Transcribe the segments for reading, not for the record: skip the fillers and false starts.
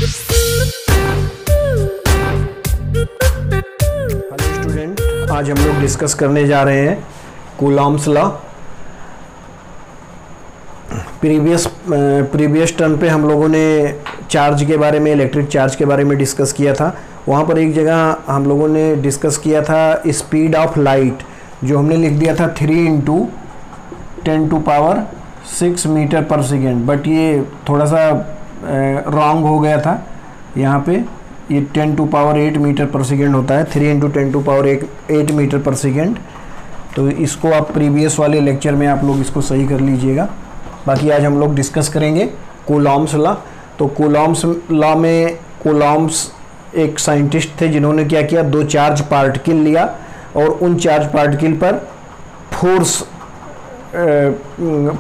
Hello student, आज हम लोग डिस्कस करने जा रहे हैं कूलॉम्स लॉ। प्रीवियस टर्न पे हम लोगों ने चार्ज के बारे में, इलेक्ट्रिक चार्ज के बारे में डिस्कस किया था। वहाँ पर एक जगह हम लोगों ने डिस्कस किया था स्पीड ऑफ लाइट, जो हमने लिख दिया था 3 × 10⁻6 मीटर पर सेकेंड। बट ये थोड़ा सा रॉन्ग हो गया था। यहाँ पे ये 10⁸ मीटर पर सेकेंड होता है, 3 × 10⁸8 मीटर पर सेकेंड। तो इसको आप प्रीवियस वाले लेक्चर में आप लोग इसको सही कर लीजिएगा। बाकी आज हम लोग डिस्कस करेंगे कूलॉम्स लॉ। तो कूलॉम्स लॉ में कूलॉम्स एक साइंटिस्ट थे जिन्होंने क्या किया, 2 चार्ज पार्टिकल लिया और उन चार्ज पार्टिकल पर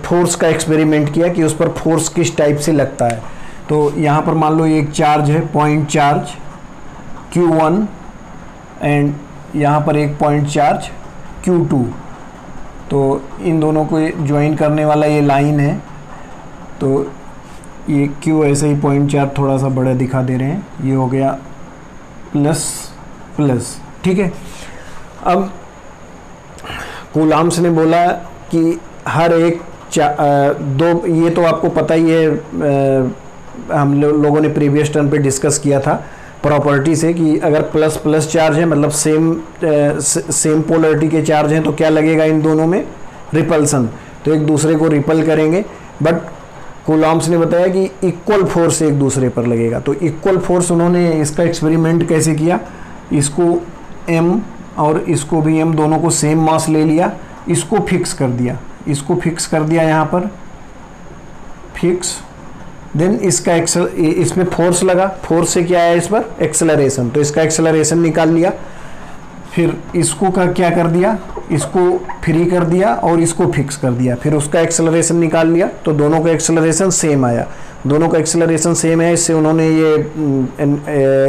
फोर्स का एक्सपेरिमेंट किया कि उस पर फोर्स किस टाइप से लगता है। तो यहाँ पर मान लो एक चार्ज है, पॉइंट चार्ज Q1 एंड यहाँ पर एक पॉइंट चार्ज Q2। तो इन दोनों को ज्वाइन करने वाला ये लाइन है। तो ये Q ऐसे ही पॉइंट चार्ज थोड़ा सा बड़ा दिखा दे रहे हैं, ये हो गया प्लस प्लस, ठीक है। अब कूलॉम्स ने बोला कि हर एक दो, ये तो आपको पता ही है, हम लोगों ने प्रीवियस टर्न पे डिस्कस किया था प्रॉपर्टी से कि अगर प्लस प्लस चार्ज है, मतलब सेम पोलरिटी के चार्ज हैं, तो क्या लगेगा इन दोनों में, रिपल्सन। तो एक दूसरे को रिपल करेंगे। बट कूलॉम्स ने बताया कि इक्वल फोर्स एक दूसरे पर लगेगा। तो इक्वल फोर्स उन्होंने इसका एक्सपेरिमेंट कैसे किया, इसको m और इसको भी m, दोनों को सेम मास ले लिया, इसको फिक्स कर दिया, यहाँ पर फिक्स। देन इसका इसमें फोर्स लगा, फोर्स से क्या है इस पर, एक्सेलरेशन। तो इसका एक्सेलरेशन निकाल लिया। फिर इसको का क्या कर दिया, इसको फ्री कर दिया और इसको फिक्स कर दिया। फिर उसका एक्सेलरेशन निकाल लिया, तो दोनों का एक्सेलरेशन सेम आया। दोनों का एक्सेलरेशन सेम है, इससे उन्होंने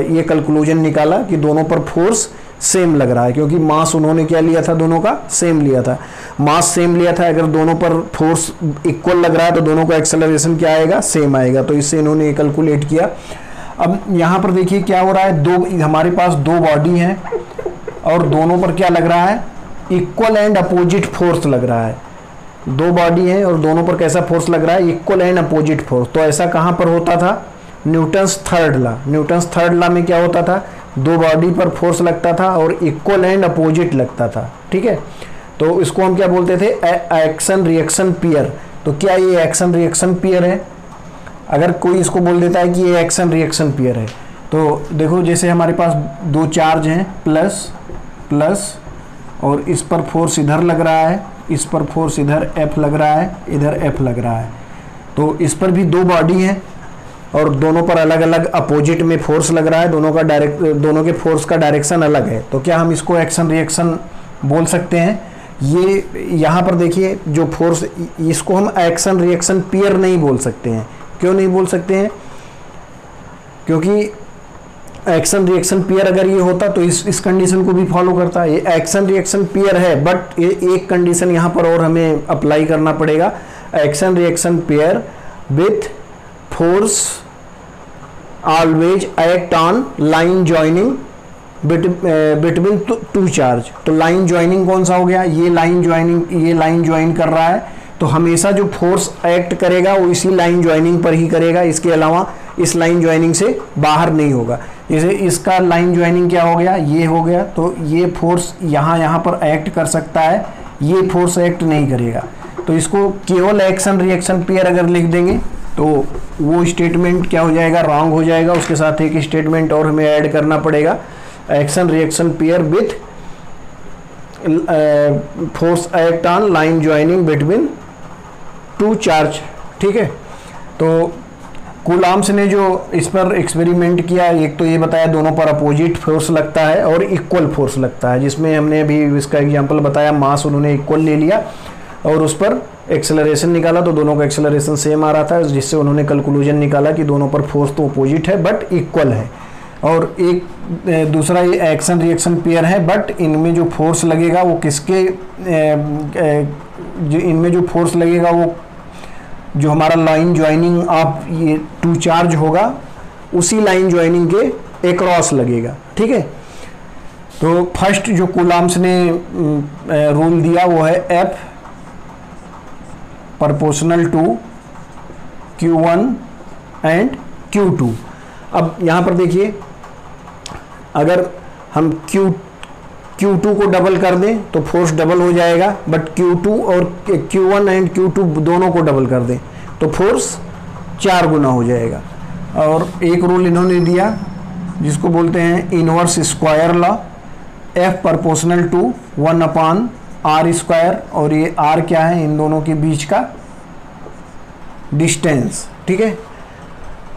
ये कंक्लूजन निकाला कि दोनों पर फोर्स सेम लग रहा है, क्योंकि मास उन्होंने क्या लिया था, दोनों का सेम लिया था, मास सेम लिया था। अगर दोनों पर फोर्स इक्वल लग रहा है तो दोनों का एक्सेलरेशन क्या आएगा, सेम आएगा। तो इससे इन्होंने कैलकुलेट किया। अब यहाँ पर देखिए क्या हो रहा है, हमारे पास 2 बॉडी हैं और दोनों पर क्या लग रहा है, इक्वल एंड अपोजिट फोर्स लग रहा है। 2 बॉडी हैं और दोनों पर कैसा फोर्स लग रहा है, इक्वल एंड अपोजिट फोर्स। तो ऐसा कहाँ पर होता था, न्यूटन्स थर्ड लॉ में क्या होता था, 2 बॉडी पर फोर्स लगता था और इक्वल एंड अपोजिट लगता था, ठीक है। तो इसको हम क्या बोलते थे, एक्शन रिएक्शन पेयर। तो क्या ये एक्शन रिएक्शन पेयर है? अगर कोई इसको बोल देता है कि ये एक्शन रिएक्शन पेयर है, तो देखो जैसे हमारे पास 2 चार्ज हैं, प्लस प्लस, और इस पर फोर्स इधर लग रहा है, इस पर फोर्स इधर F लग रहा है, इधर F लग रहा है। तो इस पर भी 2 बॉडी हैं और दोनों पर अलग अलग अपोजिट में फोर्स लग रहा है, दोनों के फोर्स का डायरेक्शन अलग है। तो क्या हम इसको एक्शन रिएक्शन बोल सकते हैं? ये यहाँ पर देखिए जो फोर्स, इसको हम एक्शन रिएक्शन पेयर नहीं बोल सकते हैं। क्यों नहीं बोल सकते हैं? क्योंकि एक्शन रिएक्शन पेयर अगर ये होता तो इस कंडीशन को भी फॉलो करता है। ये एक्शन रिएक्शन पेयर है, बट ये एक कंडीशन यहाँ पर और हमें अप्लाई करना पड़ेगा, action reaction pair with force always act on line joining between 2 charge. तो लाइन ज्वाइनिंग कौन सा हो गया, ये लाइन ज्वाइन कर रहा है, तो हमेशा जो फोर्स एक्ट करेगा वो इसी लाइन ज्वाइनिंग पर ही करेगा, इसके अलावा इस लाइन ज्वाइनिंग से बाहर नहीं होगा। जैसे इसका लाइन ज्वाइनिंग क्या हो गया, ये हो गया, तो ये फोर्स यहाँ पर एक्ट कर सकता है, ये फोर्स एक्ट नहीं करेगा। तो इसको केवल एक्शन रिएक्शन पेयर अगर लिख देंगे तो वो स्टेटमेंट क्या हो जाएगा, रॉन्ग हो जाएगा। उसके साथ एक स्टेटमेंट और हमें ऐड करना पड़ेगा, action reaction pair with force act on line joining between 2 charge, ठीक है। तो कूलॉम्स ने जो इस पर एक्सपेरिमेंट किया, एक तो ये बताया दोनों पर अपोजिट फोर्स लगता है और इक्वल फोर्स लगता है, जिसमें हमने अभी इसका एग्जांपल बताया, मास उन्होंने इक्वल ले लिया और उस पर एक्सेलरेशन निकाला, तो दोनों का एक्सेलरेशन सेम आ रहा था, जिससे उन्होंने कंक्लूजन निकाला कि दोनों पर फोर्स तो अपोजिट है बट इक्वल है। और एक दूसरा ये एक्शन रिएक्शन पेयर है, बट इनमें जो फोर्स लगेगा वो किसके, जो इनमें जो फोर्स लगेगा वो जो हमारा लाइन ज्वाइनिंग ऑफ ये 2 चार्ज होगा उसी लाइन ज्वाइनिंग के अक्रॉस लगेगा। ठीक है, तो फर्स्ट जो कूलाम्स ने रूल दिया वो है F proportional to Q1 and Q2। अब यहाँ पर देखिए, अगर हम Q2 को डबल कर दें तो फोर्स डबल हो जाएगा, बट Q2 और Q1 एंड Q2 दोनों को डबल कर दें तो फोर्स 4 गुना हो जाएगा। और एक रूल इन्होंने दिया जिसको बोलते हैं inverse square law, F proportional to 1/r², और ये r क्या है, इन दोनों के बीच का डिस्टेंस। ठीक है,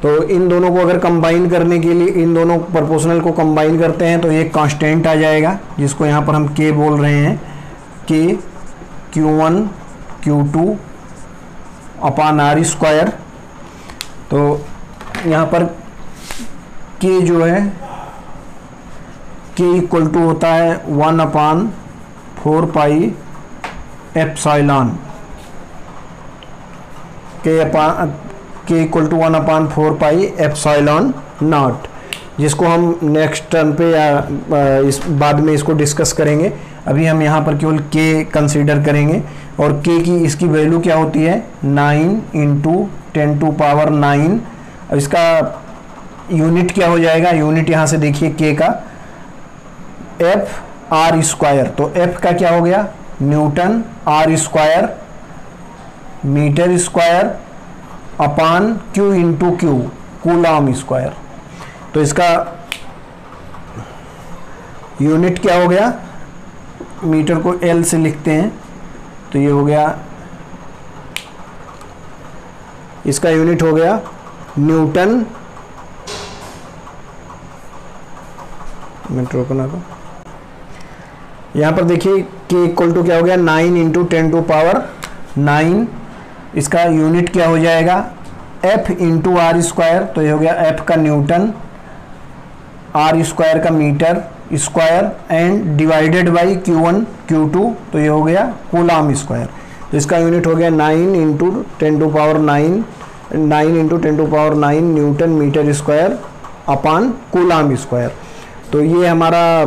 तो इन दोनों को अगर कंबाइन करने के लिए इन दोनों प्रोपोर्शनल को कंबाइन करते हैं तो ये कांस्टेंट आ जाएगा जिसको यहाँ पर हम k बोल रहे हैं, k Q1 Q2 अपान r²। तो यहाँ पर k जो है k इक्वल टू होता है 1/4 pi epsilon, k equal to 1/4 pi epsilon naught, जिसको हम नेक्स्ट टर्म पे या इस बाद में इसको डिस्कस करेंगे। अभी हम यहाँ पर केवल k कंसीडर करेंगे, और k की इसकी वैल्यू क्या होती है 9 × 10⁹। अब इसका यूनिट क्या हो जाएगा, यूनिट यहाँ से देखिए k का F/r², तो F का क्या हो गया newton, r² metre square upon Q × Q coulomb square. तो इसका यूनिट क्या हो गया, मीटर को L से लिखते हैं तो ये हो गया, इसका यूनिट हो गया न्यूटन, मिनट रोकना को, यहाँ पर देखिए k इक्वल टू क्या हो गया 9 × 10⁹। इसका यूनिट क्या हो जाएगा F × r², तो ये हो गया F का न्यूटन, r² का metre square, and divided by Q1 Q2, तो ये हो गया कूलॉम स्क्वायर। तो इसका यूनिट हो गया 9 × 10⁹ newton metre square upon coulomb square. तो ये हमारा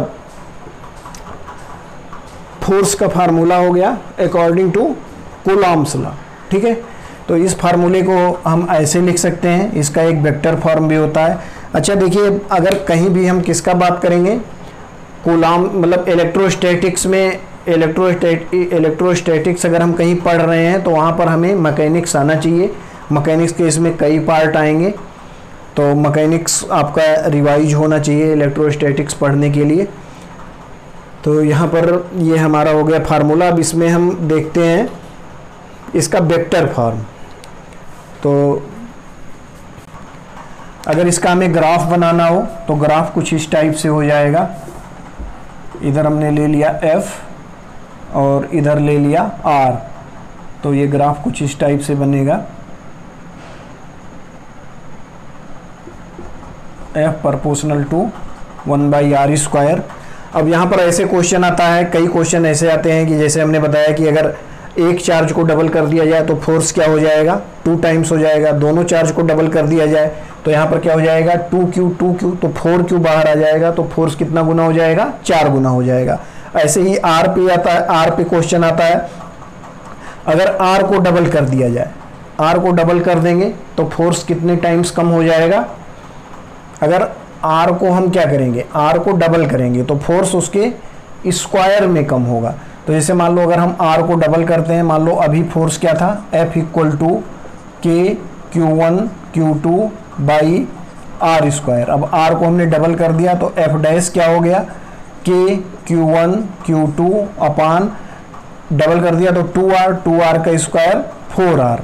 फोर्स का फार्मूला हो गया अकॉर्डिंग टू कूलॉम्स लॉ। ठीक है, तो इस फार्मूले को हम ऐसे लिख सकते हैं, इसका एक वेक्टर फॉर्म भी होता है। अच्छा देखिए, अगर कहीं भी हम किसका बात करेंगे, कूलॉम मतलब इलेक्ट्रोस्टैटिक्स में, इलेक्ट्रोस्टैटिक्स अगर हम कहीं पढ़ रहे हैं तो वहाँ पर हमें मैकेनिक्स आना चाहिए। मैकेनिक्स के इसमें कई पार्ट आएंगे, तो मैकेनिक्स आपका रिवाइज होना चाहिए इलेक्ट्रोस्टैटिक्स पढ़ने के लिए। तो यहाँ पर ये हमारा हो गया फार्मूला। अब इसमें हम देखते हैं इसका वेक्टर फॉर्म। तो अगर इसका हमें ग्राफ बनाना हो तो ग्राफ कुछ इस टाइप से हो जाएगा, इधर हमने ले लिया F और इधर ले लिया R, तो ये ग्राफ कुछ इस टाइप से बनेगा, F प्रोपोर्शनल टू 1/r²। अब यहाँ पर ऐसे क्वेश्चन आता है, कई क्वेश्चन ऐसे आते हैं कि जैसे हमने बताया कि अगर एक चार्ज को डबल कर दिया जाए तो फोर्स क्या हो जाएगा 2 टाइम्स हो जाएगा, दोनों चार्ज को डबल कर दिया जाए तो यहाँ पर क्या हो जाएगा 2Q तो 4Q बाहर आ जाएगा, तो फोर्स कितना गुना हो जाएगा 4 गुना हो जाएगा। ऐसे ही R पे आता है, R पे क्वेश्चन आता है, अगर R को डबल कर दिया जाए, R को डबल कर देंगे तो फोर्स कितने टाइम्स कम हो जाएगा। अगर R को हम क्या करेंगे, R को डबल करेंगे तो फोर्स उसके स्क्वायर में कम होगा। तो जैसे मान लो अगर हम R को डबल करते हैं, मान लो अभी फोर्स क्या था F equal to K Q1 Q2 by r²। अब R को हमने डबल कर दिया तो F डैश क्या हो गया K Q1 Q2 अपान डबल कर दिया तो 2R का स्क्वायर 4R।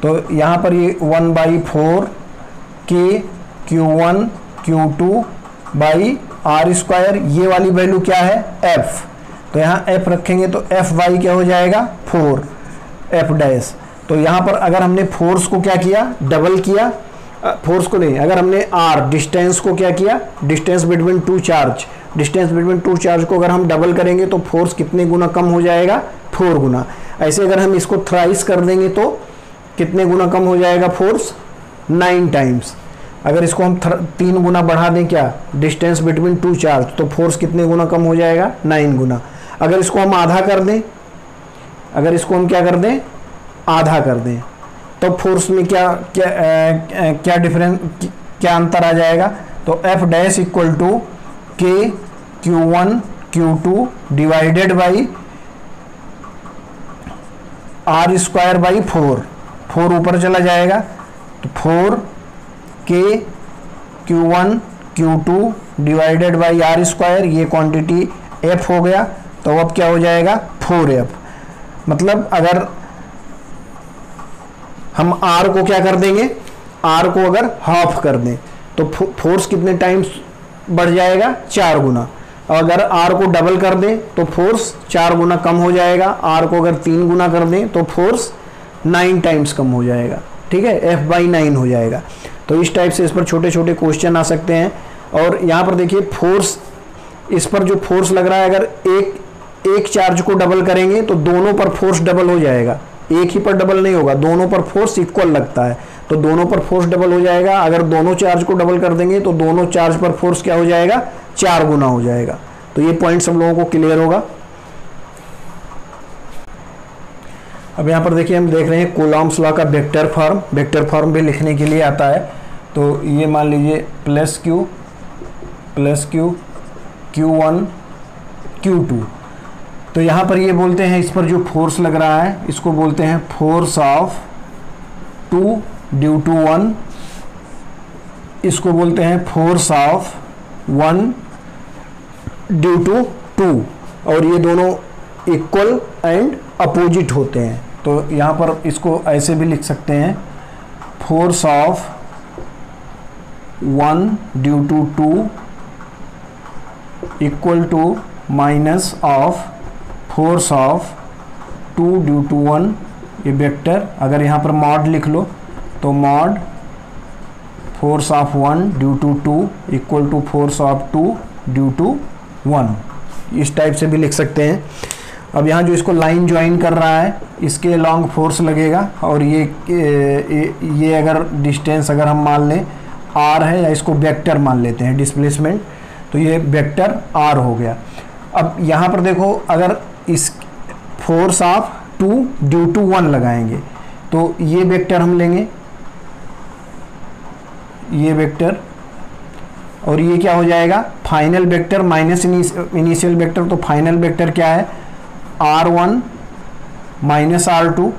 तो यहाँ पर ये 1/4 K Q1 Q2 by r², ये वाली वैल्यू क्या है F, तो यहाँ F रखेंगे तो Fy क्या हो जाएगा 4 F डैश। तो यहाँ पर अगर हमने फोर्स को क्या किया डबल किया, फोर्स को नहीं, अगर हमने R डिस्टेंस को क्या किया, distance between two charge, distance between two charge को अगर हम डबल करेंगे तो फोर्स कितने गुना कम हो जाएगा 4 गुना। ऐसे अगर हम इसको थ्राइस कर देंगे तो कितने गुना कम हो जाएगा फोर्स 9 टाइम्स। अगर इसको हम 3 गुना बढ़ा दें क्या, डिस्टेंस बिटवीन टू चार्ज, तो फोर्स कितने गुना कम हो जाएगा, 9 गुना। अगर इसको हम आधा कर दें, अगर इसको हम क्या कर दें, आधा कर दें, तो फोर्स में क्या क्या क्या डिफरेंस, क्या अंतर आ जाएगा, तो एफ डैश इक्वल टू के Q1 Q2 divided by are square by 4 ऊपर चला जाएगा, तो 4 के Q1 Q2 divided by are square, ये क्वांटिटी एफ हो गया। तो अब क्या हो जाएगा, 4F। मतलब अगर हम आर को क्या कर देंगे, आर को अगर हाफ कर दें तो फोर्स कितने टाइम्स बढ़ जाएगा, 4 गुना। और अगर आर को डबल कर दें तो फोर्स 4 गुना कम हो जाएगा। आर को अगर 3 गुना कर दें तो फोर्स 9 टाइम्स कम हो जाएगा, ठीक है, F/9 हो जाएगा। तो इस टाइप से इस पर छोटे छोटे क्वेश्चन आ सकते हैं। और यहाँ पर देखिए फोर्स, इस पर जो फोर्स लग रहा है, अगर एक चार्ज को डबल करेंगे तो दोनों पर फोर्स डबल हो जाएगा, एक ही पर डबल नहीं होगा, दोनों पर फोर्स इक्वल लगता है, तो दोनों पर फोर्स डबल हो जाएगा। अगर दोनों चार्ज को डबल कर देंगे तो दोनों चार्ज पर फोर्स क्या हो जाएगा, 4 गुना हो जाएगा। तो ये पॉइंट सब लोगों को क्लियर होगा। अब यहाँ पर देखिए हम देख रहे हैं कूलॉम्स लॉ का वेक्टर फॉर्म भी लिखने के लिए आता है। तो ये मान लीजिए प्लस क्यू Q1 Q2, तो यहाँ पर ये बोलते हैं, इस पर जो फोर्स लग रहा है इसको बोलते हैं फोर्स ऑफ 2 ड्यू टू 1, इसको बोलते हैं फोर्स ऑफ 1 ड्यू टू 2, और ये दोनों इक्वल एंड अपोजिट होते हैं। तो यहाँ पर इसको ऐसे भी लिख सकते हैं, force of 1 due to 2 equal to minus of force of 2 due to 1, ये वेक्टर। अगर यहाँ पर मॉड लिख लो तो mod force of 1 due to 2 equal to force of 2 due to 1, इस टाइप से भी लिख सकते हैं। अब यहाँ जो इसको लाइन ज्वाइन कर रहा है इसके लॉन्ग फोर्स लगेगा, और ये अगर डिस्टेंस अगर हम मान लें r है, या इसको वेक्टर मान लेते हैं डिस्प्लेसमेंट, तो ये वेक्टर r हो गया। अब यहाँ पर देखो, अगर इस फोर्स ऑफ 2 ड्यू टू 1 लगाएंगे तो ये वेक्टर हम लेंगे, ये वेक्टर, और ये क्या हो जाएगा, final vector minus initial vector. तो फाइनल वेक्टर क्या है, R1 माइनस R2।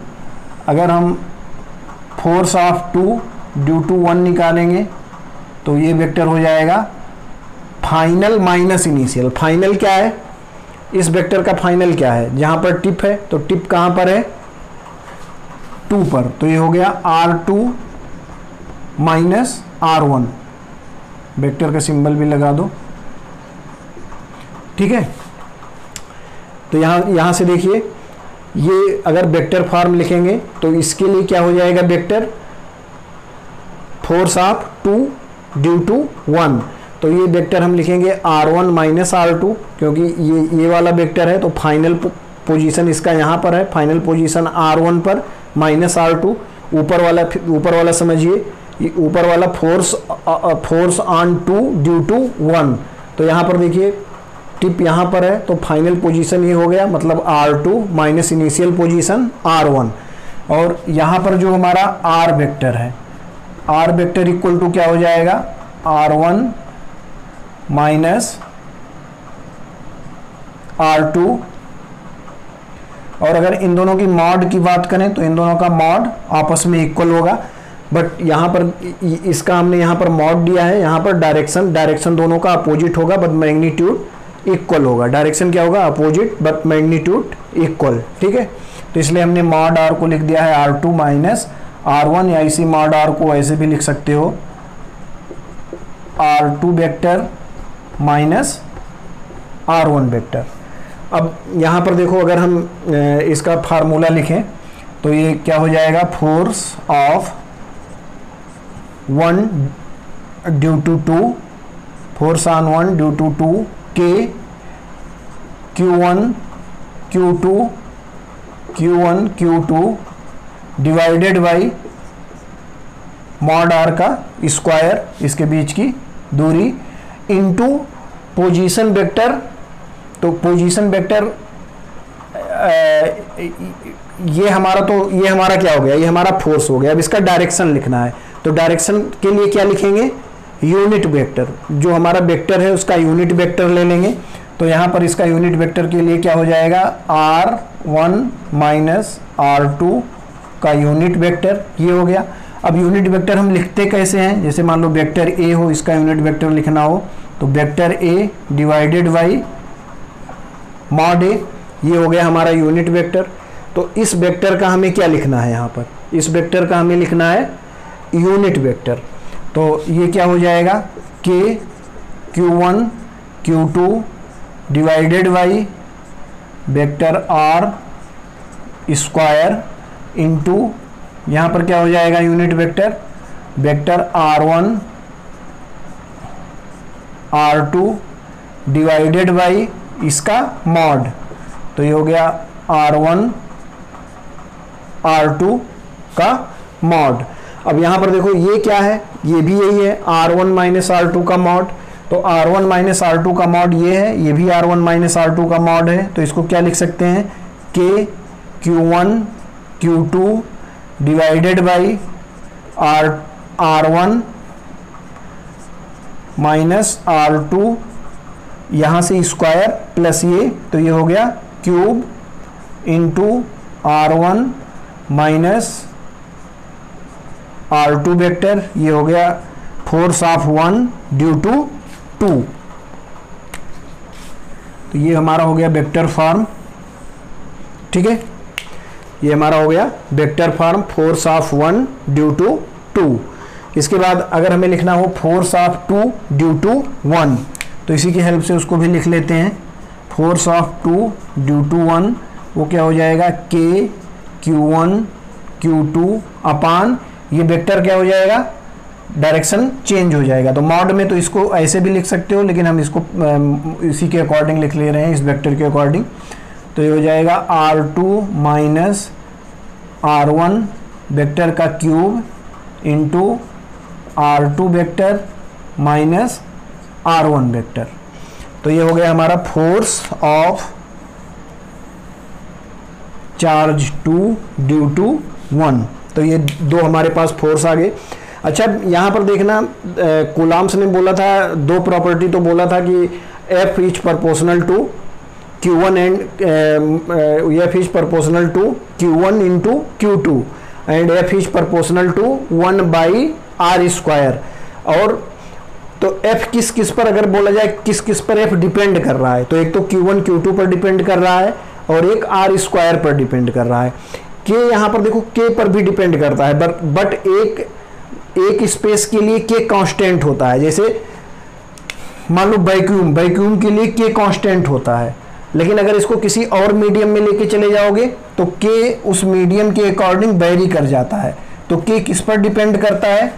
अगर हम फोर्स ऑफ 2 ड्यू टू 1 निकालेंगे तो ये वेक्टर हो जाएगा फाइनल माइनस इनिशियल। फाइनल क्या है, इस वेक्टर का फाइनल क्या है, जहाँ पर टिप है, तो टिप कहाँ पर है, 2 पर, तो ये हो गया R2 माइनस R1। वेक्टर का सिंबल भी लगा दो, ठीक है। तो यहाँ से देखिए, ये अगर वेक्टर फॉर्म लिखेंगे तो इसके लिए क्या हो जाएगा, vector force of 2 due to 1, तो ये वेक्टर हम लिखेंगे R1 माइनस R2, क्योंकि ये वाला वेक्टर है, तो फाइनल पोजीशन इसका यहाँ पर है, फाइनल पोजीशन R1 पर माइनस R2। ऊपर वाला समझिए, ये ऊपर वाला फोर्स ऑन 2 ड्यू टू 1, तो यहाँ पर देखिए टिप यहाँ पर है, तो फाइनल पोजीशन ये हो गया, मतलब R2 minus initial position R1। और यहाँ पर जो हमारा R वेक्टर है, R वेक्टर इक्वल टू क्या हो जाएगा, R1 माइनस R2। और अगर इन दोनों की मॉड की बात करें तो इन दोनों का मॉड आपस में इक्वल होगा, बट यहाँ पर इसका हमने यहाँ पर मॉड दिया है, यहाँ पर डायरेक्शन दोनों का अपोजिट होगा, बट मैग्नीट्यूड इक्वल होगा। डायरेक्शन क्या होगा, अपोजिट, बट मैग्नीट्यूड इक्वल, ठीक है। तो इसलिए हमने मॉड R को लिख दिया है R2 माइनस R1, या इसी मॉड R को ऐसे भी लिख सकते हो, R2 vector minus R1 vector. अब यहाँ पर देखो, अगर हम इसका फार्मूला लिखें तो ये क्या हो जाएगा, force of 1 due to 2, force on 1 due to 2 के Q1 Q2 divided by mod r का स्क्वायर, इसके बीच की दूरी, इनटू पोजीशन वेक्टर। तो पोजीशन वेक्टर ये हमारा क्या हो गया, ये हमारा फोर्स हो गया। अब इसका डायरेक्शन लिखना है, तो डायरेक्शन के लिए क्या लिखेंगे, यूनिट वेक्टर। जो हमारा वेक्टर है उसका यूनिट वेक्टर ले लेंगे। तो यहाँ पर इसका यूनिट वेक्टर के लिए क्या हो जाएगा, r1 माइनस r2 का यूनिट वेक्टर, ये हो गया। अब यूनिट वेक्टर हम लिखते कैसे हैं, जैसे मान लो वेक्टर a हो, इसका यूनिट वेक्टर लिखना हो तो vector a divided by mod a, ये हो गया हमारा यूनिट वेक्टर। तो इस वेक्टर का हमें क्या लिखना है, यहाँ पर इस वेक्टर का हमें लिखना है यूनिट वेक्टर। तो ये क्या हो जाएगा, k q1 q2 divided by vector r square into, यहाँ पर क्या हो जाएगा unit vector, vector r1 r2 divided by इसका मॉड। तो ये हो गया r1 r2 का मॉड। अब यहाँ पर देखो ये क्या है, ये भी यही है r1 माइनस r2 का मॉड। तो r1 माइनस r2 का मॉड ये है, ये भी r1 माइनस r2 का मॉड है। तो इसको क्या लिख सकते हैं, k q1 q2 divided by r1 minus r2, यहाँ से स्क्वायर प्लस ये, तो ये हो गया cube into r1 minus r2 vector, ये हो गया फोर्स ऑफ 1 ड्यू टू 2। तो ये हमारा हो गया वेक्टर फॉर्म, ठीक है, ये हमारा हो गया vector form force of 1 due to 2। इसके बाद अगर हमें लिखना हो फोर्स ऑफ 2 ड्यू टू 1, तो इसी की हेल्प से उसको भी लिख लेते हैं। फोर्स ऑफ 2 ड्यू टू 1 वो क्या हो जाएगा, k q1 q2 अपान, ये वेक्टर क्या हो जाएगा, डायरेक्शन चेंज हो जाएगा। तो मॉड में तो इसको ऐसे भी लिख सकते हो, लेकिन हम इसको इसी के अकॉर्डिंग लिख ले रहे हैं, इस वेक्टर के अकॉर्डिंग। तो ये हो जाएगा r2 माइनस r1 वेक्टर का cube into r2 vector minus r1 vector. तो ये हो गया हमारा force of charge 2 due to 1। तो ये दो हमारे पास फोर्स आ गए। अच्छा, यहाँ पर देखना, कूलॉम्स ने बोला था, दो प्रॉपर्टी तो बोला था कि F is proportional to Q1 and F is proportional to Q1 into Q2 and F is proportional to 1 by are square. और तो F किस किस पर, अगर बोला जाए किस किस पर F डिपेंड कर रहा है, तो एक तो Q1 Q2 पर डिपेंड कर रहा है और एक आर स्क्वायर पर डिपेंड कर रहा है। K यहाँ पर देखो K पर भी डिपेंड करता है, बट एक स्पेस के लिए K कांस्टेंट होता है। जैसे मान लो वैक्यूम के लिए K कांस्टेंट होता है, लेकिन अगर इसको किसी और मीडियम में लेके चले जाओगे तो K उस मीडियम के अकॉर्डिंग वेरी कर जाता है। तो K किस पर डिपेंड करता है,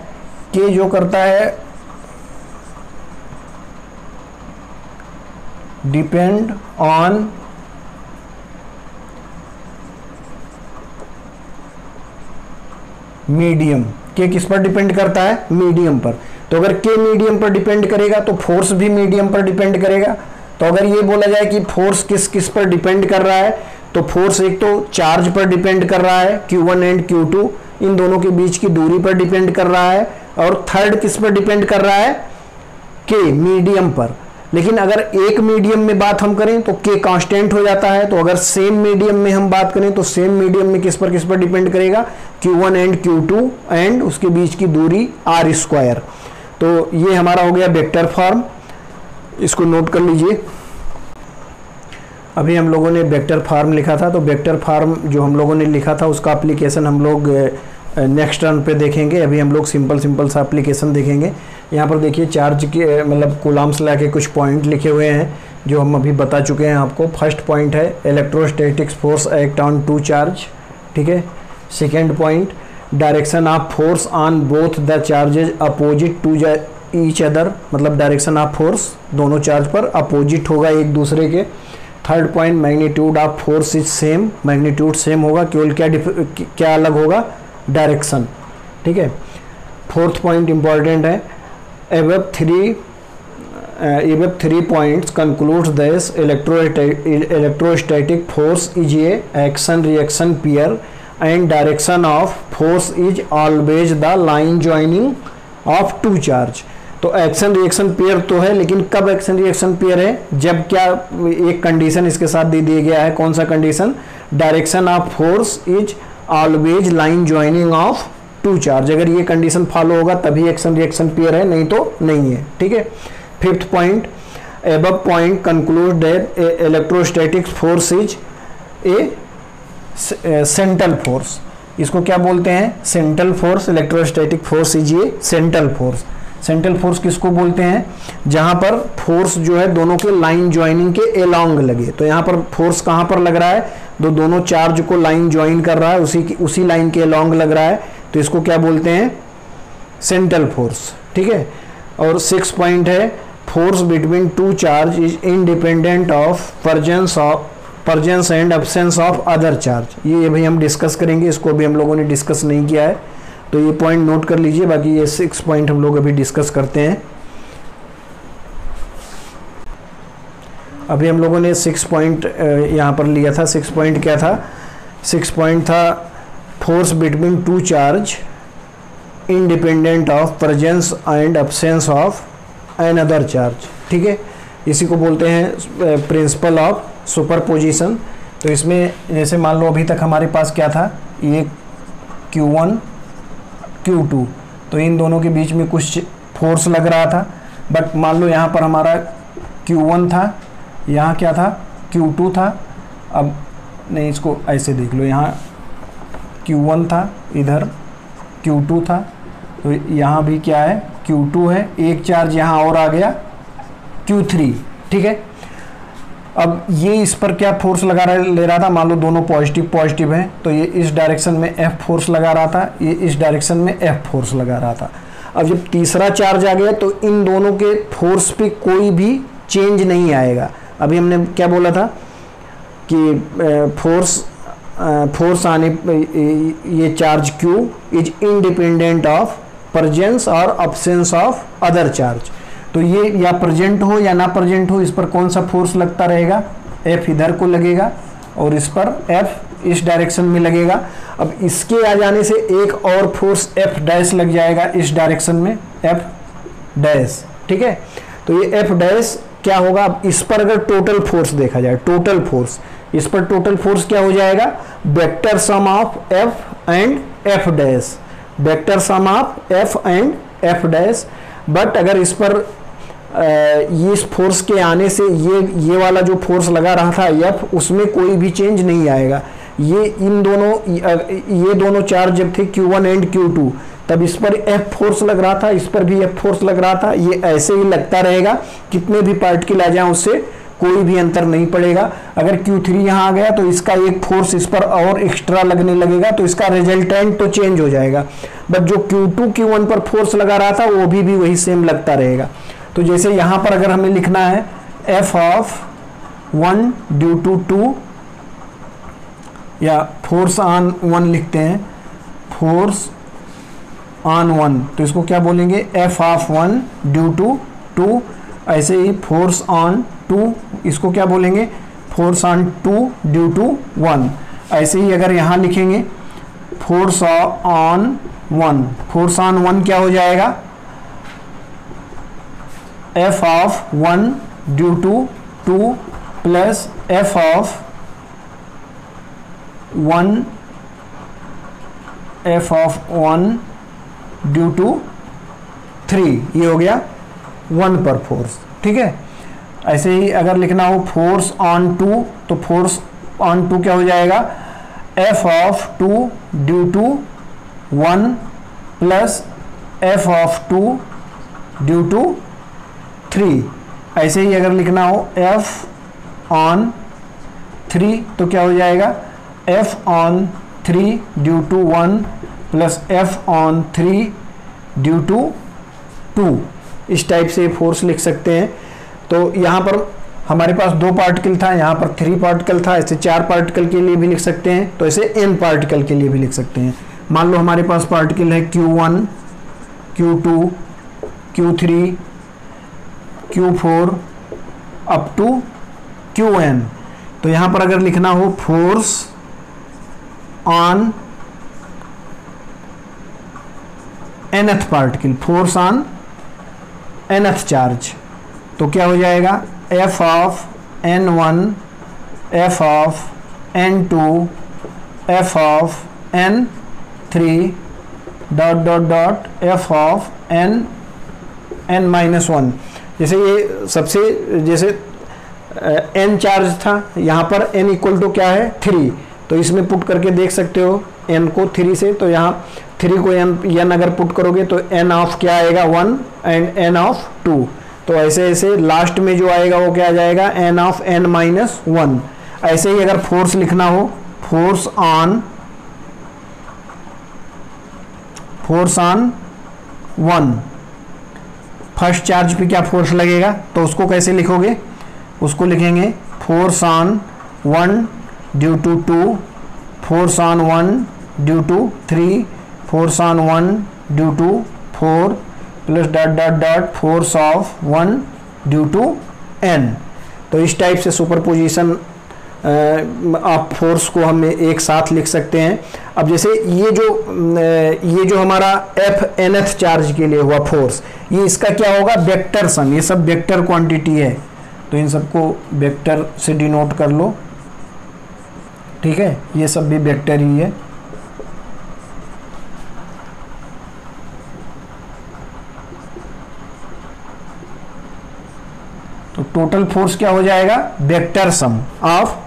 K जो करता है डिपेंड ऑन मीडियम। K किस पर डिपेंड करता है, मीडियम पर। तो अगर K मीडियम पर डिपेंड करेगा तो फोर्स भी मीडियम पर डिपेंड करेगा। तो अगर ये बोला जाए कि फोर्स किस किस पर डिपेंड कर रहा है, तो फोर्स एक तो चार्ज पर डिपेंड कर रहा है, Q1 एंड Q2, इन दोनों के बीच की दूरी पर डिपेंड कर रहा है। और थर्ड किस पर डिपेंड कर रहा है, K मीडियम पर। लेकिन अगर एक मीडियम में बात हम करें तो K कांस्टेंट हो जाता है। तो अगर सेम मीडियम में हम बात करें तो सेम मीडियम में किस पर डिपेंड करेगा, Q1 एंड Q2 एंड उसके बीच की दूरी आर स्क्वायर। तो ये हमारा हो गया वेक्टर फॉर्म, इसको नोट कर लीजिए। अभी हम लोगों ने वेक्टर फॉर्म लिखा था, तो वेक्टर फॉर्म जो हम लोगों ने लिखा था उसका एप्लीकेशन हम लोग नेक्स्ट टर्न पे देखेंगे। अभी हम लोग सिंपल सा एप्लीकेशन देखेंगे। यहाँ पर देखिए चार्ज के मतलब कूलॉम्स ला के कुछ पॉइंट लिखे हुए हैं जो हम अभी बता चुके हैं आपको। फर्स्ट पॉइंट है electrostatics force act on two charge, ठीक है। Second point direction of force on both the charges opposite to each other, मतलब डायरेक्शन ऑफ फोर्स दोनों चार्ज पर अपोजिट होगा एक दूसरे के। Third point magnitude of force is same, magnitude same होगा, केवल क्या अलग होगा, डायरेक्शन, ठीक है। फोर्थ पॉइंट इंपॉर्टेंट है, above three points concludes this electrostatic force is a action reaction pair and direction of force is always the line joining of two charge। तो action reaction pair तो है, लेकिन कब action reaction pair है, जब क्या एक कंडीशन इसके साथ दे दिया गया है, कौन सा condition, direction of force is always line joining of two charge. अगर ये कंडीशन फॉलो होगा तभी एक्शन रिएक्शन पेयर है, नहीं तो नहीं है। ठीक है। Fifth point, above point conclude that electrostatic force is a central force। इसको क्या बोलते हैं, central force. Electrostatic force is a central force. Central force किसको बोलते हैं, जहां पर फोर्स जो है दोनों के लाइन ज्वाइनिंग के एलोंग लगे। तो यहाँ पर फोर्स कहाँ पर लग रहा है, दोनों चार्ज को लाइन ज्वाइन कर रहा है, उसी लाइन के एलोंग लग रहा है, तो इसको क्या बोलते हैं, सेंट्रल फोर्स। ठीक है। और 6 पॉइंट है, force between two charge is independent of परजेंस and absence of other charge. ये भाई हम डिस्कस करेंगे, इसको अभी हम लोगों ने डिस्कस नहीं किया है, तो ये पॉइंट नोट कर लीजिए। बाकी ये 6 पॉइंट हम लोग अभी डिस्कस करते हैं। अभी हम लोगों ने 6 पॉइंट यहाँ पर लिया था। 6 पॉइंट क्या था, 6 पॉइंट था force between two charge independent of presence and absence of an other charge. ठीक है। इसी को बोलते हैं प्रिंसिपल ऑफ सुपरपोजिशन। तो इसमें जैसे मान लो अभी तक हमारे पास क्या था, ये Q1 Q2, तो इन दोनों के बीच में कुछ फोर्स लग रहा था। बट मान लो यहाँ पर हमारा Q1 था, यहाँ क्या था, Q2 था। अब नहीं, इसको ऐसे देख लो, यहाँ Q1 था, इधर Q2 था, तो यहाँ भी क्या है, Q2 है। एक चार्ज यहाँ और आ गया Q3। ठीक है। अब ये इस पर क्या फोर्स ले रहा था, मान लो दोनों पॉजिटिव हैं, तो ये इस डायरेक्शन में F फोर्स लगा रहा था, ये इस डायरेक्शन में F फोर्स लगा रहा था। अब जब तीसरा चार्ज आ गया तो इन दोनों के फोर्स पे कोई भी चेंज नहीं आएगा। अभी हमने क्या बोला था कि फोर्स आने ये charge Q is independent of presence और एब्सेंस ऑफ अदर चार्ज। तो ये या प्रेजेंट हो या ना प्रेजेंट हो, इस पर कौन सा फोर्स लगता रहेगा, F इधर को लगेगा और इस पर F इस डायरेक्शन में लगेगा। अब इसके आ जाने से एक और फोर्स F डैश लग जाएगा इस डायरेक्शन में, F डैश। ठीक है। तो ये F डैश क्या होगा, अब इस पर अगर टोटल फोर्स देखा जाए, टोटल फोर्स, इस पर टोटल फोर्स क्या हो जाएगा, vector sum of F and F dash, vector sum of F and F dash. But अगर इस पर ये इस फोर्स के आने से ये वाला जो फोर्स लगा रहा था F, उसमें कोई भी चेंज नहीं आएगा। ये दोनों चार्ज जब थे Q1 एंड Q2, तब इस पर F फोर्स लग रहा था, इस पर भी F फोर्स लग रहा था। ये ऐसे ही लगता रहेगा, कितने भी पार्टिकल आ जाए उससे कोई भी अंतर नहीं पड़ेगा। अगर Q3 यहाँ आ गया तो इसका एक फोर्स इस पर और एक्स्ट्रा लगने लगेगा, तो इसका रिजल्टेंट तो चेंज हो जाएगा। बट जो Q2 Q1 पर फोर्स लगा रहा था वो भी वही सेम लगता रहेगा। तो जैसे यहाँ पर अगर हमें लिखना है F ऑफ 1 ड्यू टू 2, या फोर्स ऑन 1 लिखते हैं, फोर्स ऑन 1, तो इसको क्या बोलेंगे, F ऑफ 1 ड्यू टू 2। ऐसे ही फोर्स ऑन 2, इसको क्या बोलेंगे, फोर्स ऑन 2 ड्यू टू 1। ऐसे ही अगर यहाँ लिखेंगे फोर्स ऑन 1, फोर्स ऑन 1 क्या हो जाएगा, F of 1 due to 2 plus F of 1 due to 3, ये हो गया 1 पर फोर्स। ठीक है। ऐसे ही अगर लिखना हो फोर्स ऑन 2, तो फोर्स ऑन 2 क्या हो जाएगा, F of 2 due to 1 plus F of 2 due to 3। ऐसे ही अगर लिखना हो F ऑन 3, तो क्या हो जाएगा, F on 3 due to 1 plus F on 3 due to 2। इस टाइप से फोर्स लिख सकते हैं। तो यहाँ पर हमारे पास 2 पार्टिकल था, यहाँ पर 3 पार्टिकल था, ऐसे 4 पार्टिकल के लिए भी लिख सकते हैं, तो ऐसे n पार्टिकल के लिए भी लिख सकते हैं। मान लो हमारे पास पार्टिकल है Q1 Q2, Q3, Q4 up to Qn। तो यहाँ पर अगर लिखना हो force on nth particle, force on nth charge, तो क्या हो जाएगा F of N1, F of N2, F of N3 dot dot dot F of N-1। जैसे ये सबसे, जैसे n चार्ज था, यहाँ पर n इक्वल टू क्या है 3, तो इसमें पुट करके देख सकते हो n को 3 से, तो यहाँ 3 को n अगर पुट करोगे तो n ऑफ क्या आएगा 1 एंड n ऑफ 2, तो ऐसे ऐसे लास्ट में जो आएगा वो क्या आ जाएगा n ऑफ n-1। ऐसे ही अगर फोर्स लिखना हो, फोर्स ऑन 1, फर्स्ट चार्ज पे क्या फोर्स लगेगा, तो उसको कैसे लिखोगे, उसको लिखेंगे force on 1 due to 2, force on 1 due to 3, force on 1 due to 4 plus dot dot dot force of 1 due to n। तो इस टाइप से सुपरपोजिशन आप फोर्स को हम एक साथ लिख सकते हैं। अब जैसे ये जो हमारा एफ nth चार्ज के लिए हुआ फोर्स, ये इसका क्या होगा वेक्टर सम, ये सब वेक्टर क्वांटिटी है, तो इन सबको वेक्टर से डिनोट कर लो, ठीक है, ये सब भी वेक्टर ही है। तो टोटल फोर्स क्या हो जाएगा vector sum of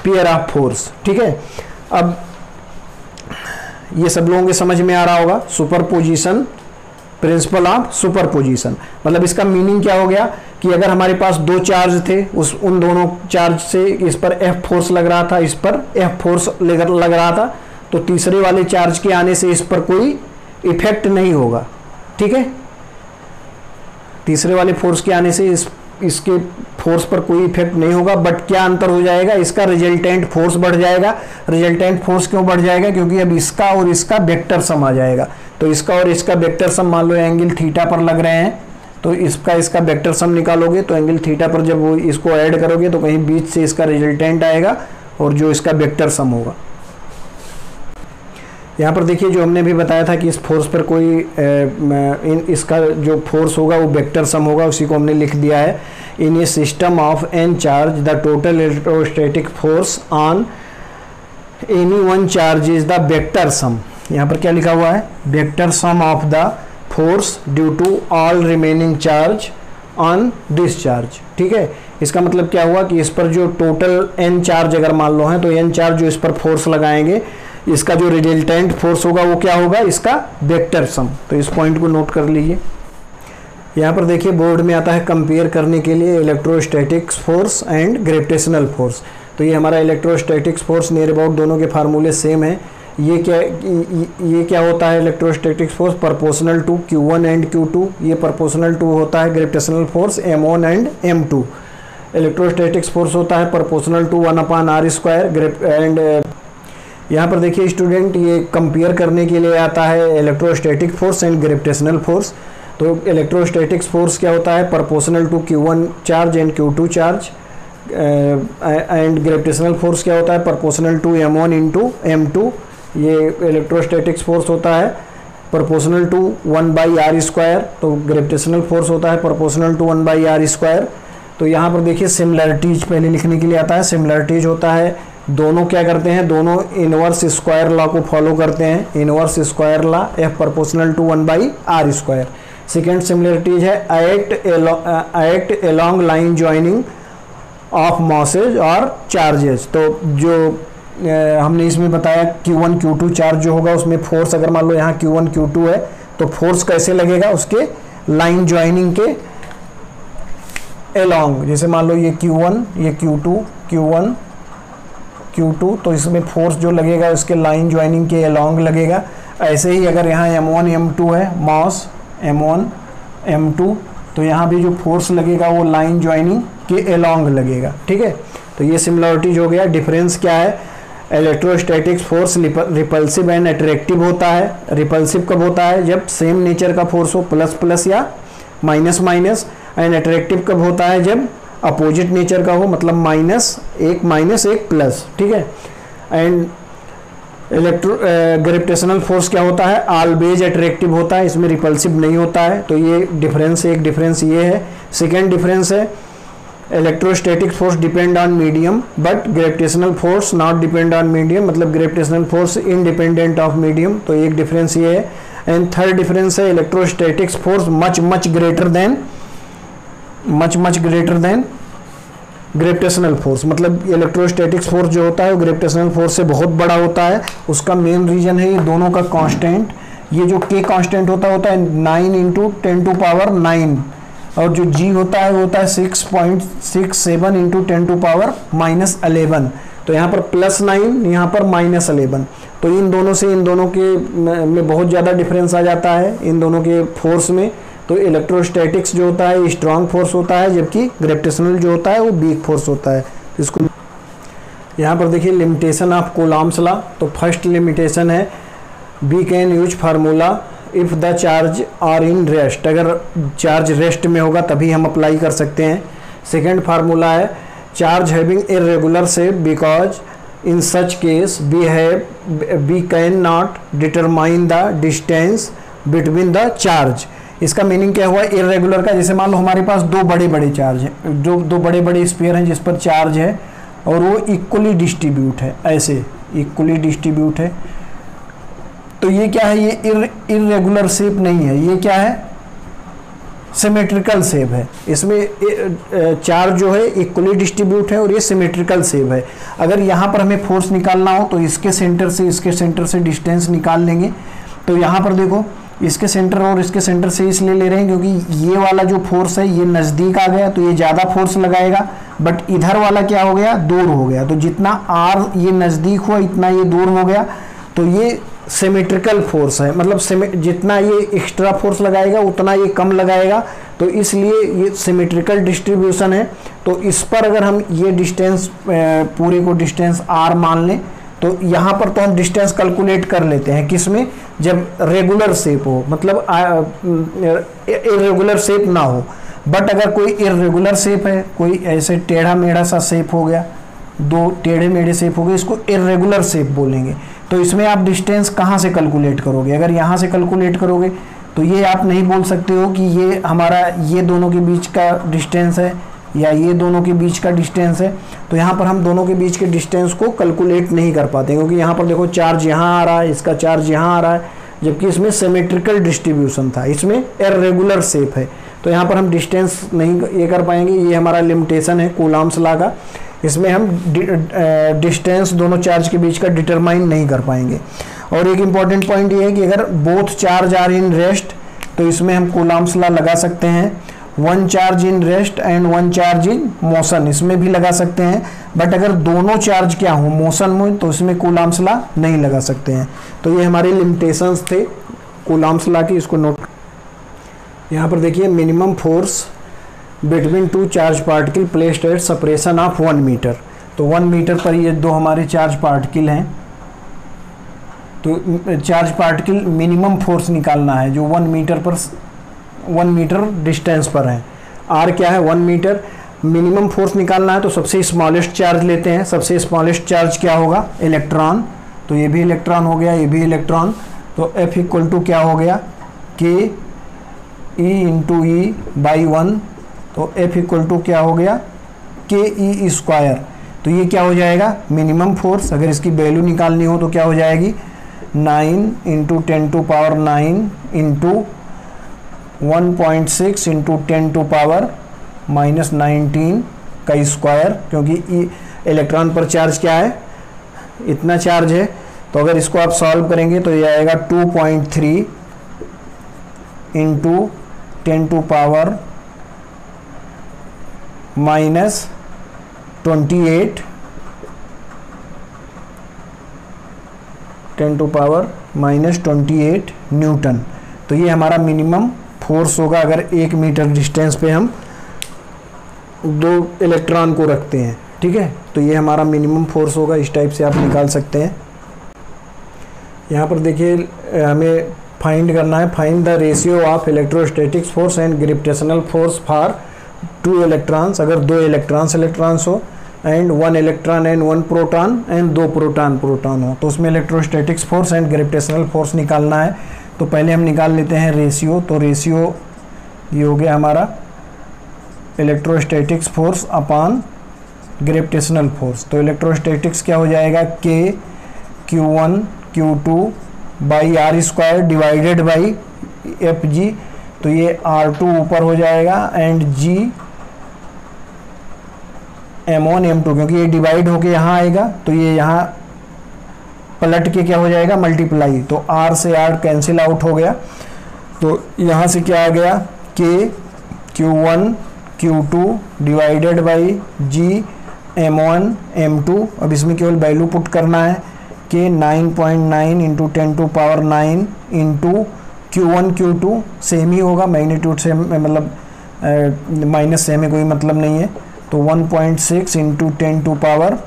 pair of force, ठीक है। अब ये सब लोगों के समझ में आ रहा होगा सुपरपोजिशन, प्रिंसिपल ऑफ सुपरपोजिशन, मतलब इसका मीनिंग क्या हो गया कि अगर हमारे पास दो चार्ज थे, उन दोनों चार्ज से इस पर F फोर्स लग रहा था, इस पर F फोर्स लग रहा था, तो तीसरे वाले चार्ज के आने से इस पर कोई इफेक्ट नहीं होगा, ठीक है। तीसरे वाले फोर्स के आने से इसके फोर्स पर कोई इफेक्ट नहीं होगा, बट क्या अंतर हो जाएगा, इसका रिजल्टेंट फोर्स बढ़ जाएगा। रिजल्टेंट फोर्स क्यों बढ़ जाएगा, क्योंकि अब इसका और इसका वेक्टर सम आ जाएगा। तो इसका और इसका वेक्टर सम, मान लो एंगल थीटा पर लग रहे हैं, तो इसका वेक्टर सम निकालोगे तो एंगल थीटा पर जब वो इसको ऐड करोगे तो कहीं बीच से इसका रिजल्टेंट आएगा और जो इसका वेक्टर सम होगा। यहाँ पर देखिए जो हमने भी बताया था कि इस फोर्स पर कोई इसका जो फोर्स होगा वो वेक्टर सम होगा, उसी को हमने लिख दिया है। In a system of n charge the total electrostatic force on any one charge is the vector sum. यहाँ पर क्या लिखा हुआ है, vector sum of the force due to all remaining charge on this charge, ठीक है। इसका मतलब क्या हुआ कि इस पर जो टोटल n चार्ज अगर मान लो है, तो n चार्ज जो इस पर फोर्स लगाएंगे, इसका जो रिजल्टेंट फोर्स होगा वो क्या होगा, इसका वेक्टर सम। तो इस पॉइंट को नोट कर लीजिए। यहाँ पर देखिए बोर्ड में आता है कंपेयर करने के लिए electrostatics force and gravitational force. तो ये हमारा इलेक्ट्रोस्टैटिक्स फोर्स नियर अबाउट दोनों के फार्मूले सेम है। ये क्या होता है electrostatics force, proportional to Q1 and Q2। ये प्रोपोर्शनल टू होता है gravitational force M1 and M2। Electrostatics force होता है प्रोपोर्शनल टू 1/r² एंड यहाँ पर देखिए स्टूडेंट, ये कंपेयर करने के लिए आता है electrostatic force and gravitational force. तो इलेक्ट्रोस्टैटिक्स फोर्स क्या होता है, proportional to Q1 charge and Q2 charge, and gravitational force क्या होता है, proportional to M1 into M2। ये इलेक्ट्रोस्टैटिक्स फोर्स होता है प्रोपोर्शनल टू 1/r², तो ग्रेविटेशनल फोर्स होता है प्रोपोर्शनल टू 1/r²। तो यहाँ पर देखिए सिमिलरिटीज पहले लिखने के लिए आता है। सिमिलरिटीज होता है दोनों क्या करते हैं, दोनों इनवर्स स्क्वायर लॉ को फॉलो करते हैं। Inverse square law F proportional to 1/r²। Second similarities है act along line joining of masses और चार्जेस। तो जो हमने इसमें बताया Q1 Q2 चार्ज जो होगा उसमें फोर्स, अगर मान लो यहाँ Q1 Q2 है तो फोर्स कैसे लगेगा, उसके लाइन ज्वाइनिंग के एलोंग। जैसे मान लो ये Q1 ये Q2 Q1 Q2, तो इसमें फोर्स जो लगेगा उसके लाइन ज्वाइनिंग के एलोंग लगेगा। ऐसे ही अगर यहाँ M1 M2 है, मास M1 M2, तो यहाँ भी जो फोर्स लगेगा वो लाइन ज्वाइनिंग के एलोंग लगेगा, ठीक है। तो ये सिमिलरिटीज हो गया। डिफरेंस क्या है, electrostatic force repulsive and attractive होता है। रिपल्सिव कब होता है? जब सेम नेचर का फोर्स हो, प्लस प्लस या माइनस माइनस। एंड अट्रैक्टिव कब होता है? जब अपोजिट नेचर का हो, मतलब माइनस एक प्लस, ठीक है। एंड ग्रेविटेशनल फोर्स क्या होता है? ऑलवेज अट्रैक्टिव होता है, इसमें रिपल्सिव नहीं होता है। तो ये डिफरेंस, एक डिफरेंस ये है। सेकेंड डिफरेंस है electrostatic force depend on medium but gravitational force not depend on medium, मतलब gravitational force independent of medium. तो एक डिफरेंस ये है। एंड थर्ड डिफरेंस है electrostatics force much greater than gravitational force, मतलब इलेक्ट्रोस्टैटिक्स फोर्स जो होता है वो ग्रेविटेशनल फोर्स से बहुत बड़ा होता है। उसका मेन रीजन है ये दोनों का कांस्टेंट, ये जो के कांस्टेंट होता है 9 × 10⁻⁹, और जो जी होता है वो होता है 6.67 × 10⁻⁻11। तो यहाँ पर +9, यहाँ पर -11। तो इन दोनों से इन दोनों के में बहुत ज़्यादा डिफरेंस आ जाता है इन दोनों के फोर्स में। तो इलेक्ट्रोस्टैटिक्स जो होता है स्ट्रॉन्ग फोर्स होता है, जबकि ग्रेविटेशनल जो होता है वो वीक फोर्स होता है। इसको यहाँ पर देखिए लिमिटेशन ऑफ कूलॉम्स लॉ। तो फर्स्ट लिमिटेशन है we can use formula if the charge are in rest, अगर चार्ज रेस्ट में होगा तभी हम अप्लाई कर सकते हैं। सेकेंड फार्मूला है charge having irregular shape because in such case we can not determine the distance between the charge. इसका मीनिंग क्या हुआ इरेगुलर का? जैसे मान लो हमारे पास दो बड़े बड़े चार्ज हैं, दो बड़े बड़े स्फीयर हैं जिस पर चार्ज है और वो इक्वली डिस्ट्रीब्यूट है, ऐसे इक्वली डिस्ट्रीब्यूट है। तो ये क्या है? ये इरेगुलर शेप नहीं है, ये क्या है? सिमेट्रिकल शेप है। इसमें चार्ज जो है इक्वली डिस्ट्रीब्यूट है और ये सिमेट्रिकल शेप है। अगर यहाँ पर हमें फोर्स निकालना हो तो इसके सेंटर से डिस्टेंस निकाल लेंगे। तो यहाँ पर देखो इसके सेंटर और इसके सेंटर से इसलिए ले रहे हैं क्योंकि ये वाला जो फोर्स है ये नज़दीक आ गया तो ये ज़्यादा फोर्स लगाएगा, बट इधर वाला क्या हो गया? दूर हो गया। तो जितना आर ये नज़दीक हुआ इतना ये दूर हो गया। तो ये सिमेट्रिकल फोर्स है, मतलब जितना ये एक्स्ट्रा फोर्स लगाएगा उतना ये कम लगाएगा। तो इसलिए ये सिमेट्रिकल डिस्ट्रीब्यूशन है। तो इस पर अगर हम ये डिस्टेंस पूरे को डिस्टेंस आर मान लें तो यहाँ पर तो हम डिस्टेंस कैलकुलेट कर लेते हैं किसमें? जब रेगुलर शेप हो, मतलब इरेगुलर शेप ना हो। बट अगर कोई इरेगुलर शेप है, कोई ऐसे टेढ़ा मेढ़ा सा शेप हो गया, दो टेढ़े मेढ़े शेप हो गए, इसको इरेगुलर शेप बोलेंगे। तो इसमें आप डिस्टेंस कहाँ से कैलकुलेट करोगे? अगर यहाँ से कैलकुलेट करोगे तो ये आप नहीं बोल सकते हो कि ये हमारा ये दोनों के बीच का डिस्टेंस है या ये दोनों के बीच का डिस्टेंस है। तो यहाँ पर हम दोनों के बीच के डिस्टेंस को कैलकुलेट नहीं कर पाते क्योंकि यहाँ पर देखो चार्ज यहाँ आ रहा है, इसका चार्ज यहाँ आ रहा है, जबकि इसमें सिमेट्रिकल डिस्ट्रीब्यूशन था, इसमें इरेगुलर शेप है। तो यहाँ पर हम डिस्टेंस नहीं ये कर पाएंगे। ये हमारा लिमिटेशन है कूलॉम्स लॉ का। इसमें हम डिस्टेंस दोनों चार्ज के बीच का डिटरमाइन नहीं कर पाएंगे। और एक इम्पॉर्टेंट पॉइंट ये है कि अगर both charge are in rest तो इसमें हम कूलॉम्स लॉ लगा सकते हैं। One charge in rest and one charge in motion, इसमें भी लगा सकते हैं। बट अगर दोनों चार्ज क्या हो मोशन में तो इसमें कूलॉम्स लॉ नहीं लगा सकते हैं। तो ये हमारे लिमिटेशंस थे कूलॉम्स लॉ की, इसको नोट। यहाँ पर देखिए minimum force between two charge particle placed at separation of 1 metre. तो 1 मीटर पर ये दो हमारे चार्ज पार्टिकल हैं। तो चार्ज पार्टिकल मिनिमम फोर्स निकालना है जो 1 मीटर डिस्टेंस पर है। आर क्या है? 1 मीटर। मिनिमम फोर्स निकालना है तो सबसे स्मॉलेस्ट चार्ज लेते हैं। सबसे स्मॉलेस्ट चार्ज क्या होगा? इलेक्ट्रॉन। तो ये भी इलेक्ट्रॉन हो गया, ये भी इलेक्ट्रॉन। तो F इक्वल टू क्या हो गया? K E/E/1। तो F इक्वल टू क्या हो गया? KE²। तो ये क्या हो जाएगा? Minimum force. अगर इसकी वैल्यू निकालनी हो तो क्या हो जाएगी? 9 × 10⁹ इंटू 1.6 × 10⁻⁻19 का स्क्वायर, क्योंकि इलेक्ट्रॉन पर चार्ज क्या है? इतना चार्ज है। तो अगर इसको आप सॉल्व करेंगे तो ये आएगा 2.3 × 10⁻28 न्यूटन। तो ये हमारा मिनिमम फोर्स होगा अगर 1 मीटर डिस्टेंस पे हम दो इलेक्ट्रॉन को रखते हैं। ठीक है। तो ये हमारा मिनिमम फोर्स होगा, इस टाइप से आप निकाल सकते हैं। यहाँ पर देखिए हमें फाइंड करना है, find the ratio of electrostatics force and gravitational force for 2 electrons, अगर 2 इलेक्ट्रॉन्स हो, and 1 electron and 1 proton and 2 proton हो, तो उसमें electrostatics force and gravitational force निकालना है। तो पहले हम निकाल लेते हैं रेशियो। तो रेशियो ये हो गया हमारा electrostatics force upon gravitational force. तो इलेक्ट्रोस्टैटिक्स क्या हो जाएगा, K Q1 Q2 by are square divided by Fg। तो ये R2 ऊपर हो जाएगा एंड G M1 M2, क्योंकि ये डिवाइड होके यहाँ आएगा तो ये यहाँ पलट के क्या हो जाएगा, मल्टीप्लाई। तो R से R कैंसिल आउट हो गया। तो यहाँ से क्या आ गया, K Q1 Q2 divided by G M1 M2। अब इसमें केवल वैल्यू पुट करना है, K 9.9 into 10 to power 9 into Q1 Q2 same ही होगा, मैग्नीट्यूड से मतलब माइनस से हमें कोई मतलब नहीं है। तो 1.6 into 10 to power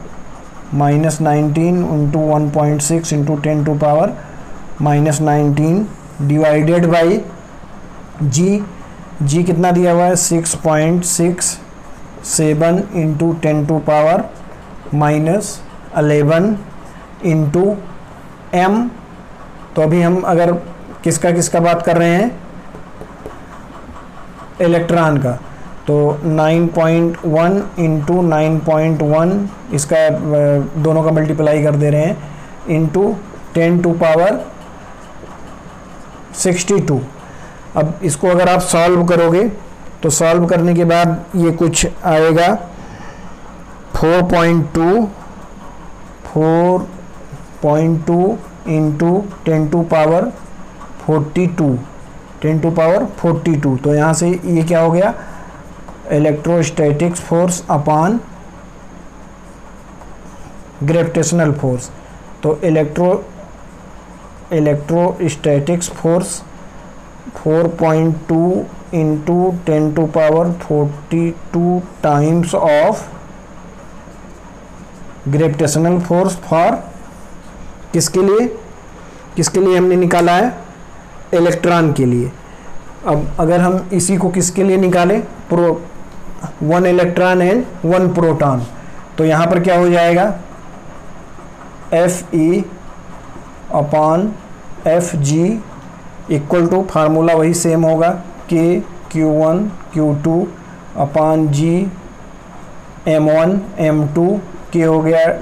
minus 19 into 1.6 into 10 to power minus 19 divided by G कितना दिया हुआ है, 6.67 into 10 to power minus 11 into M। तो अभी हम अगर किसका बात कर रहे हैं, इलेक्ट्रॉन का, तो 9.1 इंटू 9.1 इसका दोनों का मल्टीप्लाई कर दे रहे हैं इंटू 10 टू पावर 62। अब इसको अगर आप सॉल्व करोगे तो सॉल्व करने के बाद ये कुछ आएगा 4.2 इंटू 10 टू पावर 42। तो यहाँ से ये क्या हो गया, electrostatics force upon gravitational force. तो electrostatics force 4.2 into 10 to power 42 times of gravitational force for किसके लिए हमने निकाला है, इलेक्ट्रॉन के लिए। अब अगर हम इसी को किसके लिए निकालें, 1 इलेक्ट्रॉन एंड 1 प्रोटॉन, तो यहाँ पर क्या हो जाएगा, Fe upon Fg equal to, formula वही सेम होगा, K Q1 Q2 upon G M1 M2। K हो गया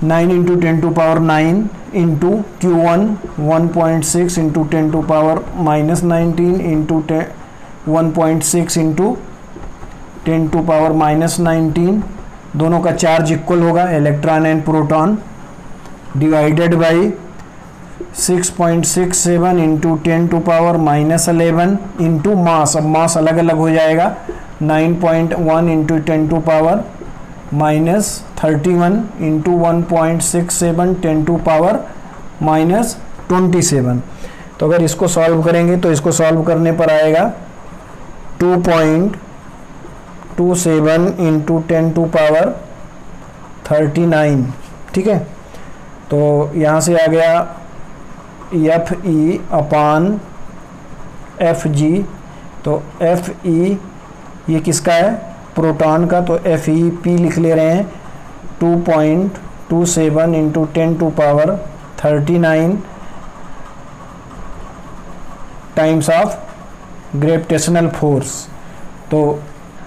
9 into 10 to power 9 into Q1 1.6 into 10 to power minus 19 into 1.6 into 10 to power minus 19। दोनों का चार्ज इक्वल होगा, electron and proton, divided by 6.67 into 10 to power minus 11 into mass. अब mass अलग अलग हो जाएगा, 9.1 into 10 to power minus 31 into 1.67 10 to power minus 27। तो अगर इसको सॉल्व करेंगे तो इसको सॉल्व करने पर आएगा 2.27 इंटू 10 टू पावर 39। ठीक है, तो यहाँ से आ गया Fe अपॉन Fg। तो Fe ये किसका है, प्रोटॉन का, तो FeP लिख ले रहे हैं 2.27 into 10 to power 39 times of gravitational force. तो